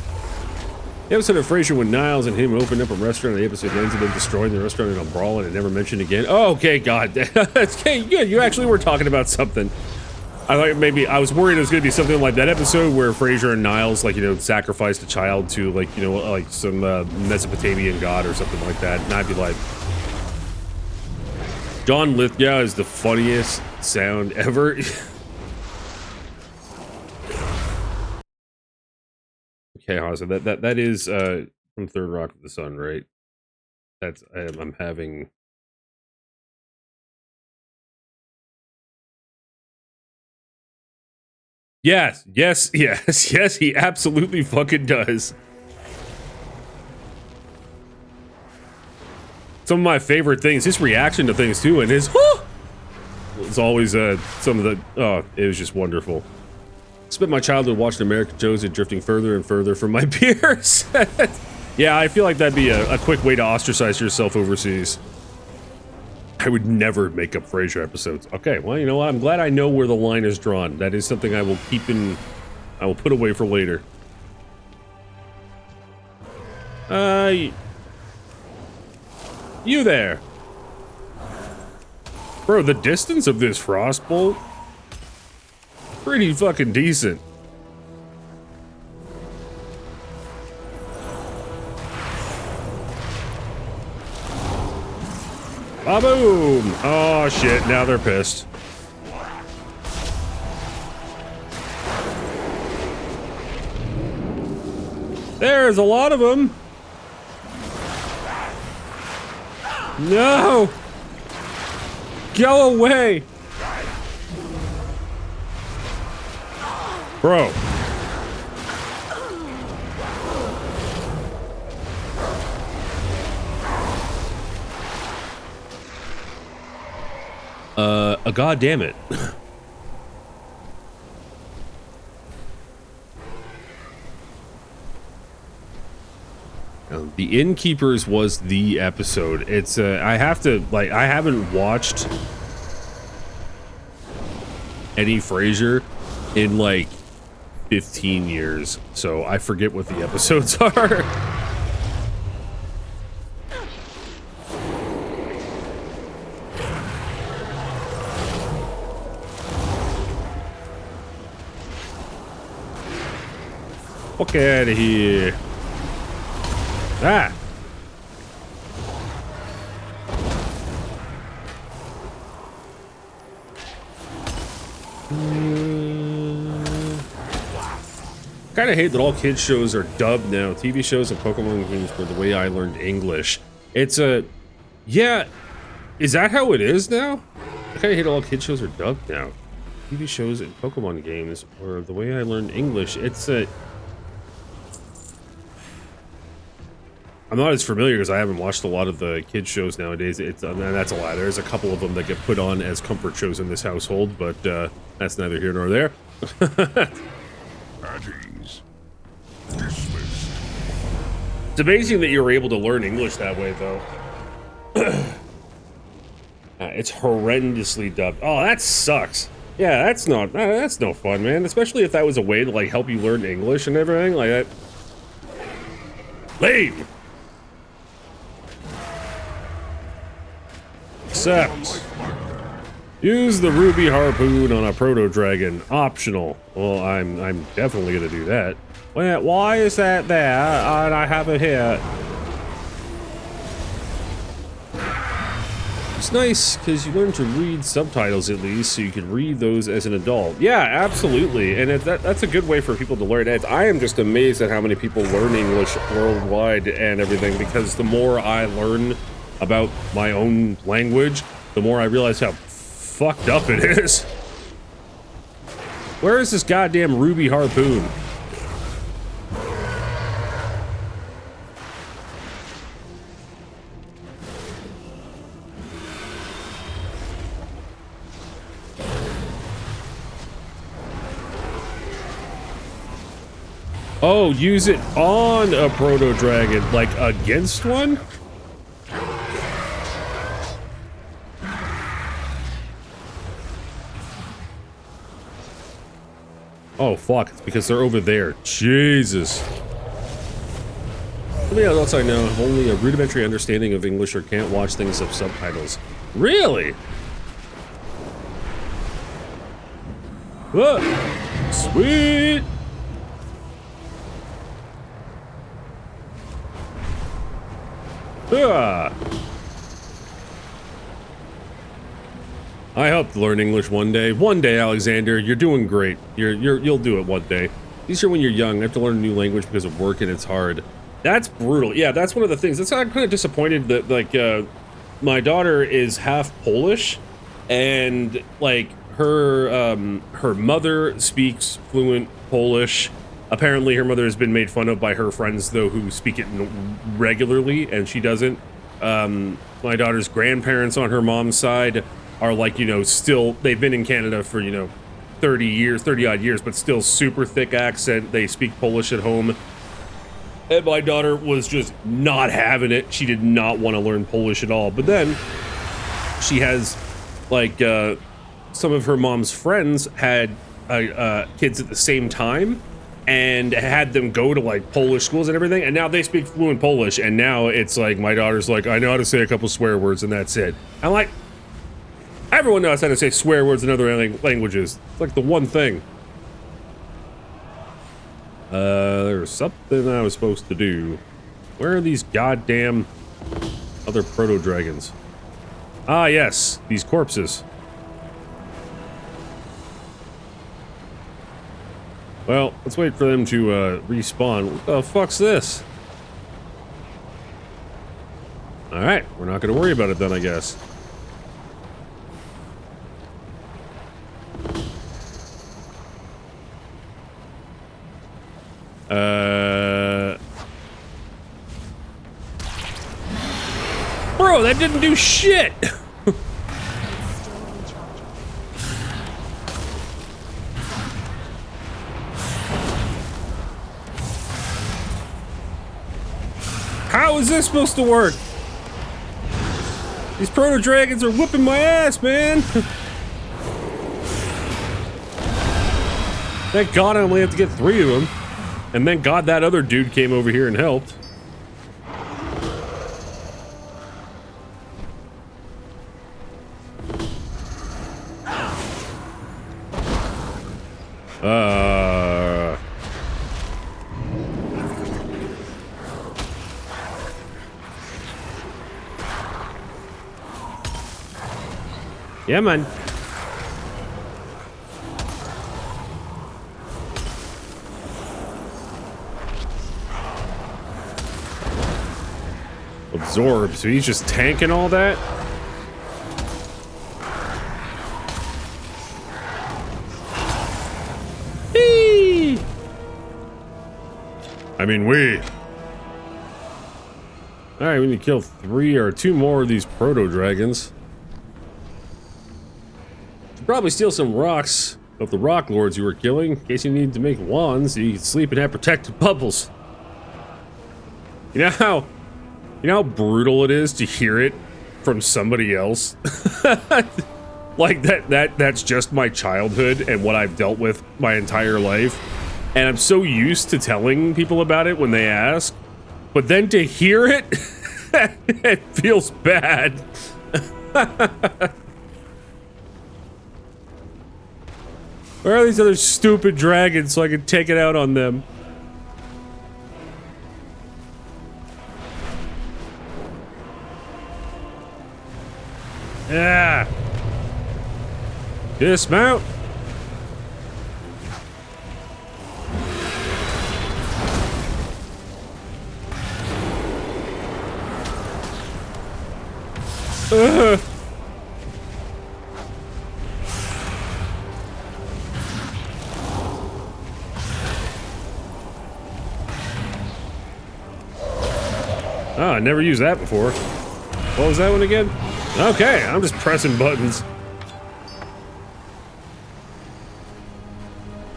The episode of Frasier when Niles and him opened up a restaurant, and the episode ends with them destroying the restaurant in a brawl and it never mentioned again. Oh, okay, God. Okay, good, you actually were talking about something. I thought maybe, I was worried it was going to be something like that episode where Frasier and Niles, like, you know, sacrificed a child to, like, you know, like some Mesopotamian god or something like that. And I'd be like, John Lithgow is the funniest sound ever. Okay, Hansa, that is from Third Rock of the Sun, right? That's, I'm having... Yes, he absolutely fucking does. Some of my favorite things, his reaction to things too, and his whoo! It's always some of the, oh, it was just wonderful. Spent my childhood watching American shows and drifting further and further from my peers. Yeah, I feel like that'd be a quick way to ostracize yourself overseas. I would never make up Frasier episodes. Okay, well, you know what? I'm glad I know where the line is drawn. That is something I will keep in... I will put away for later. You there. Bro, the distance of this frostbolt... pretty fucking decent. Ba-boom! Oh shit, now they're pissed. There's a lot of them! No! Go away! Bro. God damn it. The Innkeepers was the episode. It's I have to, like, I haven't watched any Frasier in like 15 years, so I forget what the episodes are. Fuck out of here. Ah. Kind of hate that all kids shows are dubbed now. TV shows and Pokemon games were the way I learned English. It's a... Yeah. Is that how it is now? I kind of hate all kids shows are dubbed now. TV shows and Pokemon games were the way I learned English. It's a... I'm not as familiar because I haven't watched a lot of the kids shows nowadays. It's that's a lie. There's a couple of them that get put on as comfort shows in this household, but that's neither here nor there. At ease. Dismissed. It's amazing that you were able to learn English that way, though. It's horrendously dubbed. Oh, that sucks. Yeah, that's no fun, man. Especially if that was a way to like help you learn English and everything like that. Lame. Accept. Use the ruby harpoon on a proto dragon. Optional. Well, I'm definitely gonna do that. Wait, why is that there and I have it here? It's nice because you learn to read subtitles at least, so you can read those as an adult. Yeah, absolutely, and that's a good way for people to learn it. I am just amazed at how many people learn English worldwide and everything, because the more I learn about my own language, the more I realize how fucked up it is. Where is this goddamn ruby harpoon? Oh, use it on a proto dragon, like against one? Oh fuck, it's because they're over there. Jesus. Something else I know, have only a rudimentary understanding of English or can't watch things with subtitles. Really? Whoa. Sweet. Ah. I hope to learn English one day. One day, Alexander. You're doing great. You'll do it one day. These are when you're young. I have to learn a new language because of work and it's hard. That's brutal. Yeah, that's one of the things. That's why I'm kind of disappointed that like my daughter is half Polish, and like her mother speaks fluent Polish. Apparently, her mother has been made fun of by her friends, though, who speak it regularly, and she doesn't. My daughter's grandparents on her mom's side are like, you know, still, they've been in Canada for, you know, 30 odd years, but still super thick accent. They speak Polish at home. And my daughter was just not having it. She did not want to learn Polish at all. But then she has, like, some of her mom's friends had kids at the same time, and had them go to like Polish schools and everything, and now they speak fluent Polish, and now it's like my daughter's like, I know how to say a couple swear words and that's it. I'm like, everyone knows how to say swear words in other languages. It's like the one thing. There's something I was supposed to do. Where are these goddamn other proto dragons? Ah yes, these corpses. Well, let's wait for them to respawn. What the fuck's this? Alright, we're not gonna worry about it then, I guess. Bro, that didn't do shit! How is this supposed to work? These proto dragons are whooping my ass, man. Thank God I only have to get 3 of them. And thank God that other dude came over here and helped. Yeah, man. Absorb, so he's just tanking all that? Eee! I mean, Alright, we need to kill 3 or 2 more of these proto-dragons. Should probably steal some rocks of the rock lords you were killing, in case you need to make wands so you can sleep and have protected bubbles. You know how brutal it is to hear it from somebody else? Like that's just my childhood and what I've dealt with my entire life. And I'm so used to telling people about it when they ask. But then to hear it, it feels bad. Where are these other stupid dragons so I can take it out on them? Yeah. Dismount. Oh, I never used that before. What was that one again? Okay, I'm just pressing buttons.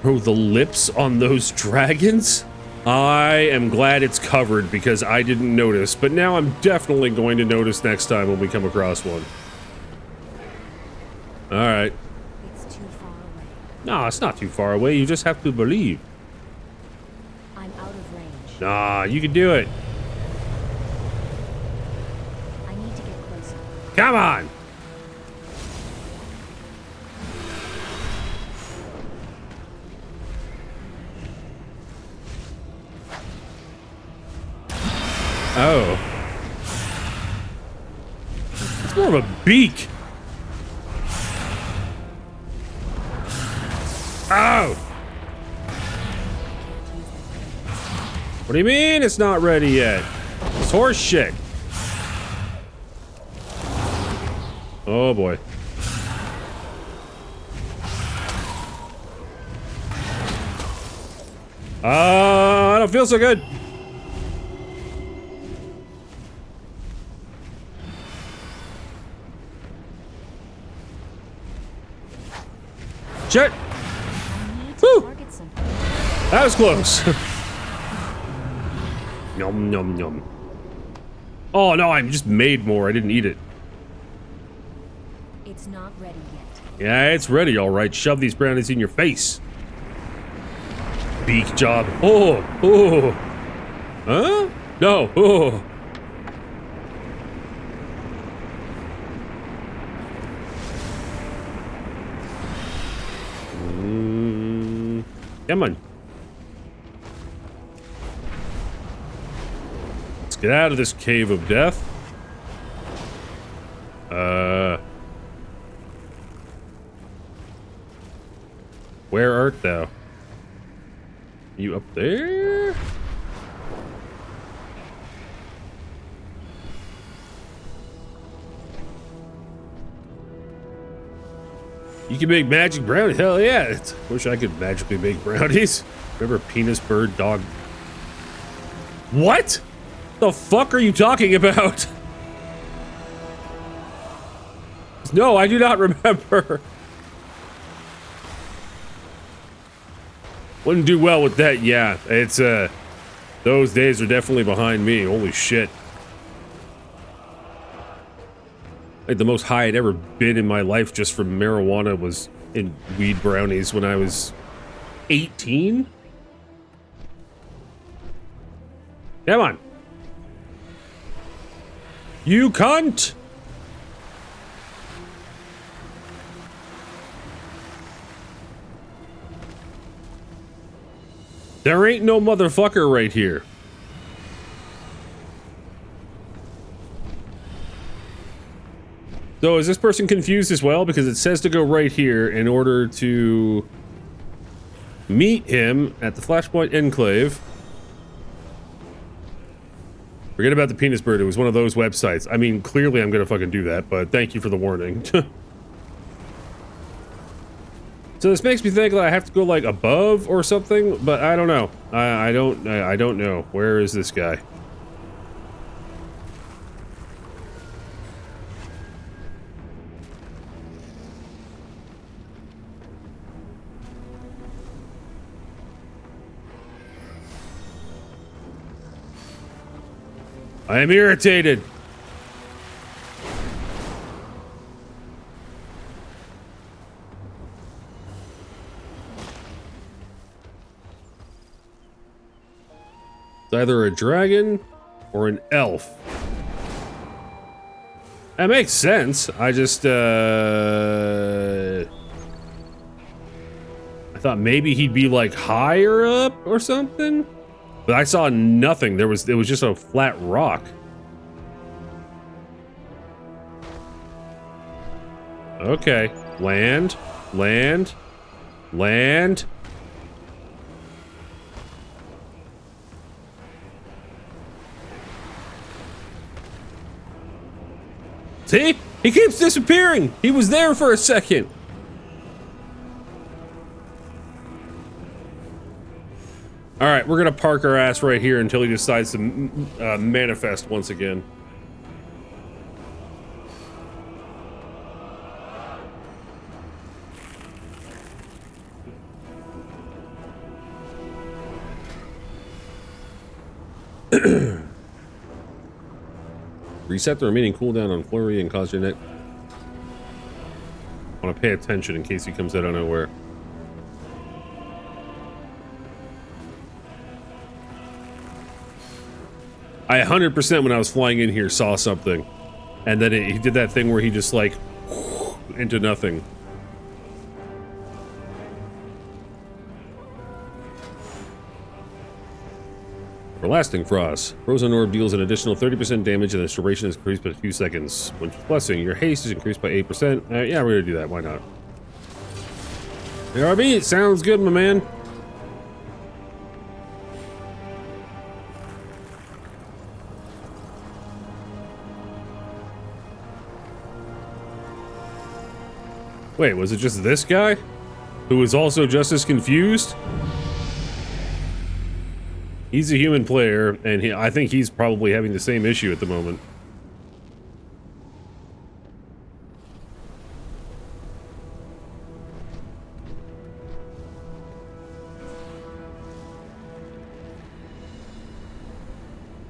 Bro, the lips on those dragons? I am glad it's covered because I didn't notice, but now I'm definitely going to notice next time when we come across one. Alright. It's too far away. No, it's not too far away. You just have to believe. I'm out of range. Nah, you can do it. I need to get closer. Come on! Oh. It's more of a beak. Oh! What do you mean it's not ready yet? It's horse shit. Oh boy. I don't feel so good. Shit! Woo! That was close. Yum, yum, yum. Oh no, I just made more. I didn't eat it. It's not ready yet. Yeah, it's ready, all right. Shove these brownies in your face. Beak job. Oh, oh. Huh? No. Oh. Come on. Let's get out of this cave of death. Where art thou? You up there? You can make magic brownies? Hell yeah. Wish I could magically make brownies. Remember penis, bird, dog? What? The fuck are you talking about? No, I do not remember. Wouldn't do well with that, yeah. It's, those days are definitely behind me. Holy shit. Like, the most high I'd ever been in my life just from marijuana was in weed brownies when I was 18? Come on. You cunt! There ain't no motherfucker right here. So is this person confused as well? Because it says to go right here in order to meet him at the Flashpoint Enclave. Forget about the penis bird. It was one of those websites. I mean, clearly I'm gonna fucking do that, but thank you for the warning. So this makes me think that I have to go like above or something, but I don't know. I don't know. Where is this guy? I am irritated. It's either a dragon or an elf. That makes sense. I just, I thought maybe he'd be like higher up or something, but I saw nothing. It was just a flat rock. Okay, land, land, land. See? He keeps disappearing! He was there for a second! Alright, we're gonna park our ass right here until he decides to manifest once again. Reset the remaining cooldown on Flurry and cause your net. I want to pay attention in case he comes out of nowhere. I 100% when I was flying in here saw something, and then he did that thing where he just like into nothing. For lasting frost, frozen orb deals an additional 30% damage and its duration is increased by a few seconds. When blessing, your haste is increased by 8%. Yeah, we're gonna do that. Why not? ARB, it sounds good, my man. Wait, was it just this guy? Who was also just as confused? He's a human player, and I think he's probably having the same issue at the moment.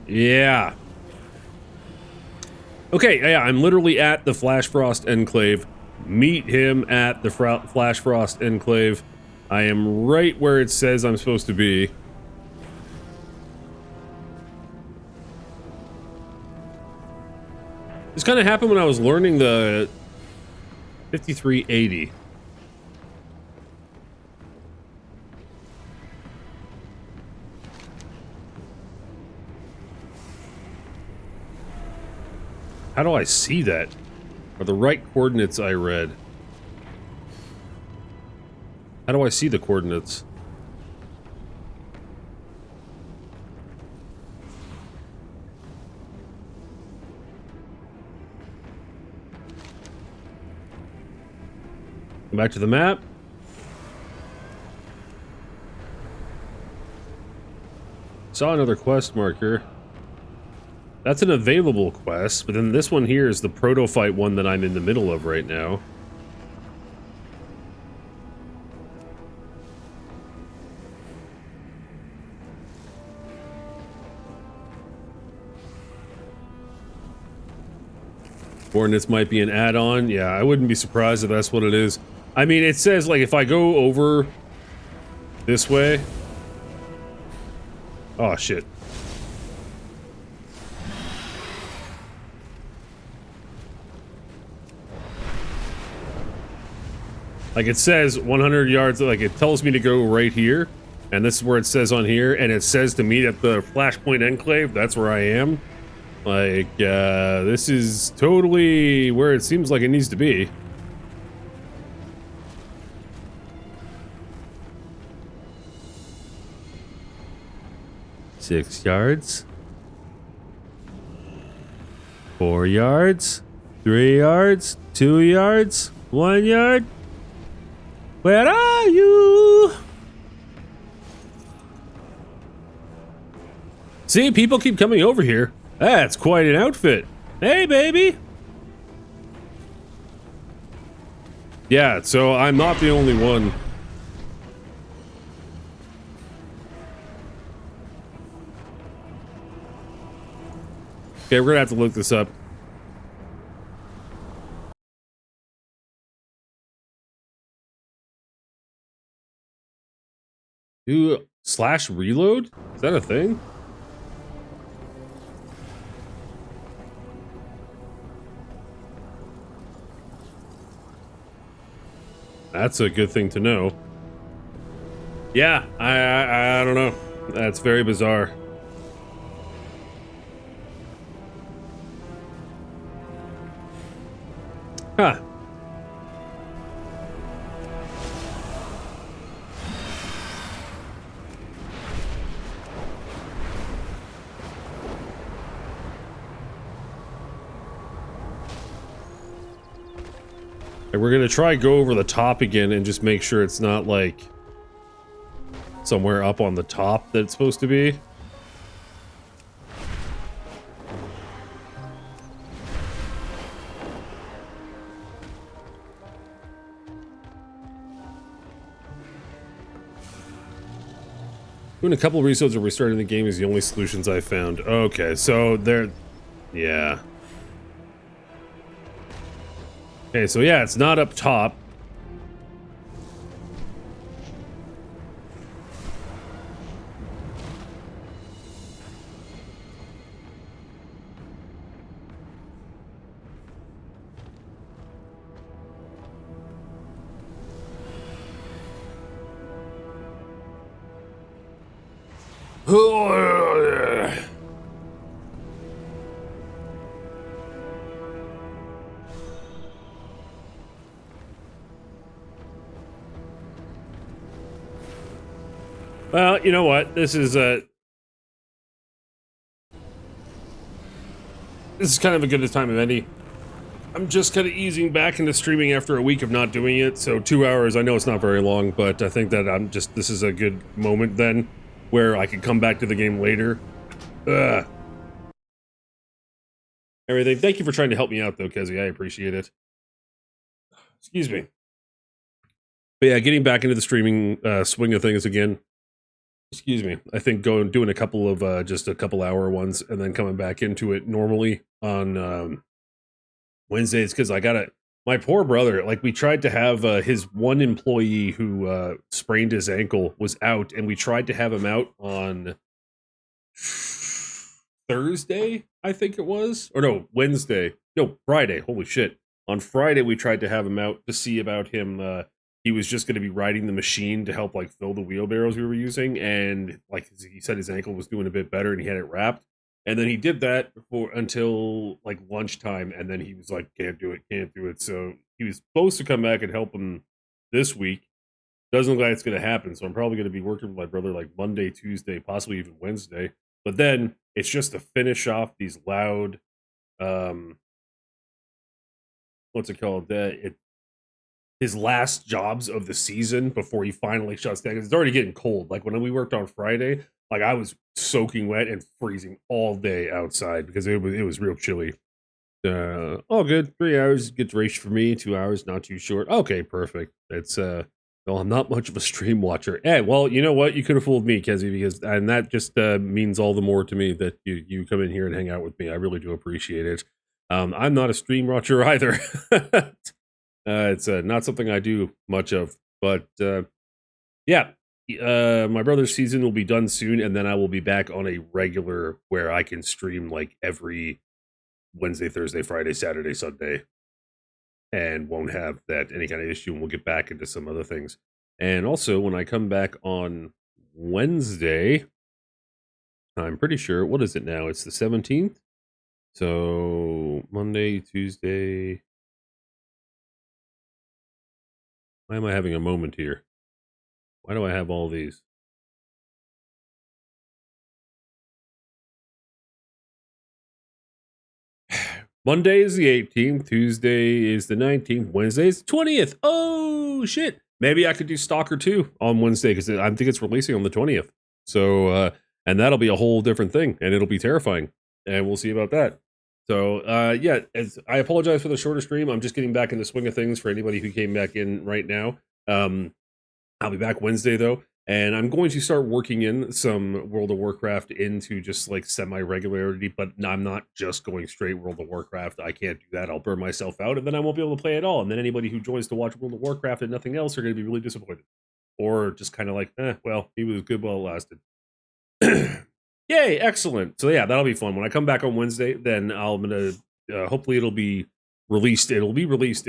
Yeah. Okay, yeah, I'm literally at the Flash Frost Enclave. Meet him at the Flash Frost Enclave. I am right where it says I'm supposed to be. This kind of happened when I was learning the 5380. How do I see that? Are the right coordinates I read? How do I see the coordinates? Back to the map. Saw another quest marker. That's an available quest, but then this one here is the proto fight one that I'm in the middle of right now. Coordinates might be an add-on. Yeah, I wouldn't be surprised if that's what it is. I mean, it says, like, if I go over this way... Oh, shit. Like, it says 100 yards, like, it tells me to go right here. And this is where it says on here. And it says to meet at the Flashpoint Enclave. That's where I am. Like, this is totally where it seems like it needs to be. Six yards. 4 yards. 3 yards. 2 yards. 1 yard. Where are you? See, people keep coming over here. That's quite an outfit. Hey, baby. Yeah, so I'm not the only one. Okay, we're gonna have to look this up. Do slash reload? Is that a thing? That's a good thing to know. Yeah, I don't know. That's very bizarre. Huh. And we're gonna try go over the top again and just make sure it's not like somewhere up on the top that it's supposed to be. Doing a couple of restarts or restarting the game is the only solutions I found. Okay, so there, yeah. Okay, so yeah, it's not up top. Well, you know what? This is kind of a good time of any. I'm just kind of easing back into streaming after a week of not doing it. So 2 hours, I know it's not very long, but I think that this is a good moment then where I can come back to the game later. Ugh. Everything. Thank you for trying to help me out though, Kezi. I appreciate it. Excuse me. But yeah, getting back into the streaming swing of things again. Excuse me. I think doing a couple of just a couple hour ones and then coming back into it normally on Wednesdays because my poor brother, like we tried to have his one employee who sprained his ankle was out, and we tried to have him out on Thursday, I think it was, or no, Wednesday, no, Friday. Holy shit! On Friday, we tried to have him out to see about him. He was just going to be riding the machine to help like fill the wheelbarrows we were using, and like he said, his ankle was doing a bit better, and he had it wrapped. And then he did that until like lunchtime, and then he was like, can't do it. So he was supposed to come back and help him this week. Doesn't look like it's going to happen. So I'm probably going to be working with my brother like Monday, Tuesday, possibly even Wednesday. But then it's just to finish off these loud, what's it called? His last jobs of the season before he finally shuts down. It's already getting cold. Like when we worked on Friday, like I was soaking wet and freezing all day outside because it was real chilly. All good. 3 hours good duration for me. 2 hours, not too short. Okay, perfect. It's well, I'm not much of a stream watcher. Hey, well, you know what? You could have fooled me, Kezi, and that just means all the more to me that you come in here and hang out with me. I really do appreciate it. I'm not a stream watcher either. It's not something I do much of, but yeah, my brother's season will be done soon, and then I will be back on a regular where I can stream like every Wednesday, Thursday, Friday, Saturday, Sunday, and won't have that any kind of issue, and we'll get back into some other things. And also, when I come back on Wednesday, I'm pretty sure, what is it now? It's the 17th? So Monday, Tuesday. Why am I having a moment here? Why do I have all these? Monday is the 18th, Tuesday is the 19th, Wednesday is the 20th. Oh, shit. Maybe I could do Stalker 2 on Wednesday because I think it's releasing on the 20th. So, and that'll be a whole different thing and it'll be terrifying. And we'll see about that. So, yeah, I apologize for the shorter stream. I'm just getting back in the swing of things for anybody who came back in right now. I'll be back Wednesday though. And I'm going to start working in some World of Warcraft into just like semi-regularity, but I'm not just going straight World of Warcraft. I can't do that. I'll burn myself out and then I won't be able to play at all. And then anybody who joins to watch World of Warcraft and nothing else are going to be really disappointed. Or just kind of like, well, he was good while it lasted. Yay, excellent. So yeah, that'll be fun. When I come back on Wednesday, then I'm going to, hopefully it'll be released. It'll be released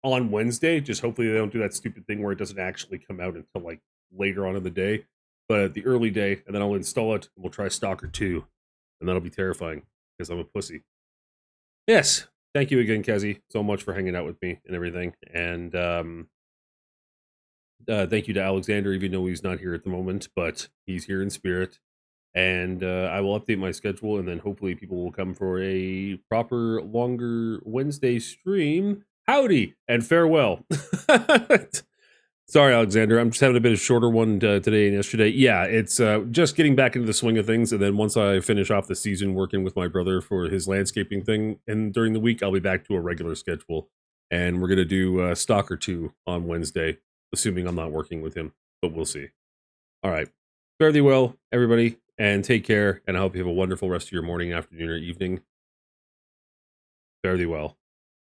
on Wednesday. Just hopefully they don't do that stupid thing where it doesn't actually come out until like later on in the day, but the early day, and then I'll install it and we'll try Stalker 2, and that'll be terrifying because I'm a pussy. Yes, thank you again, Kezi, so much for hanging out with me and everything, and thank you to Alexander, even though he's not here at the moment, but he's here in spirit. And I will update my schedule, and then hopefully people will come for a proper, longer Wednesday stream. Howdy and farewell. Sorry, Alexander. I'm just having a bit of shorter one today and yesterday. Yeah, it's just getting back into the swing of things. And then once I finish off the season working with my brother for his landscaping thing, and during the week, I'll be back to a regular schedule. And we're going to do Stalker 2 on Wednesday, assuming I'm not working with him. But we'll see. All right. Fare thee well, everybody, and take care. And I hope you have a wonderful rest of your morning, afternoon, or evening. Fare thee well.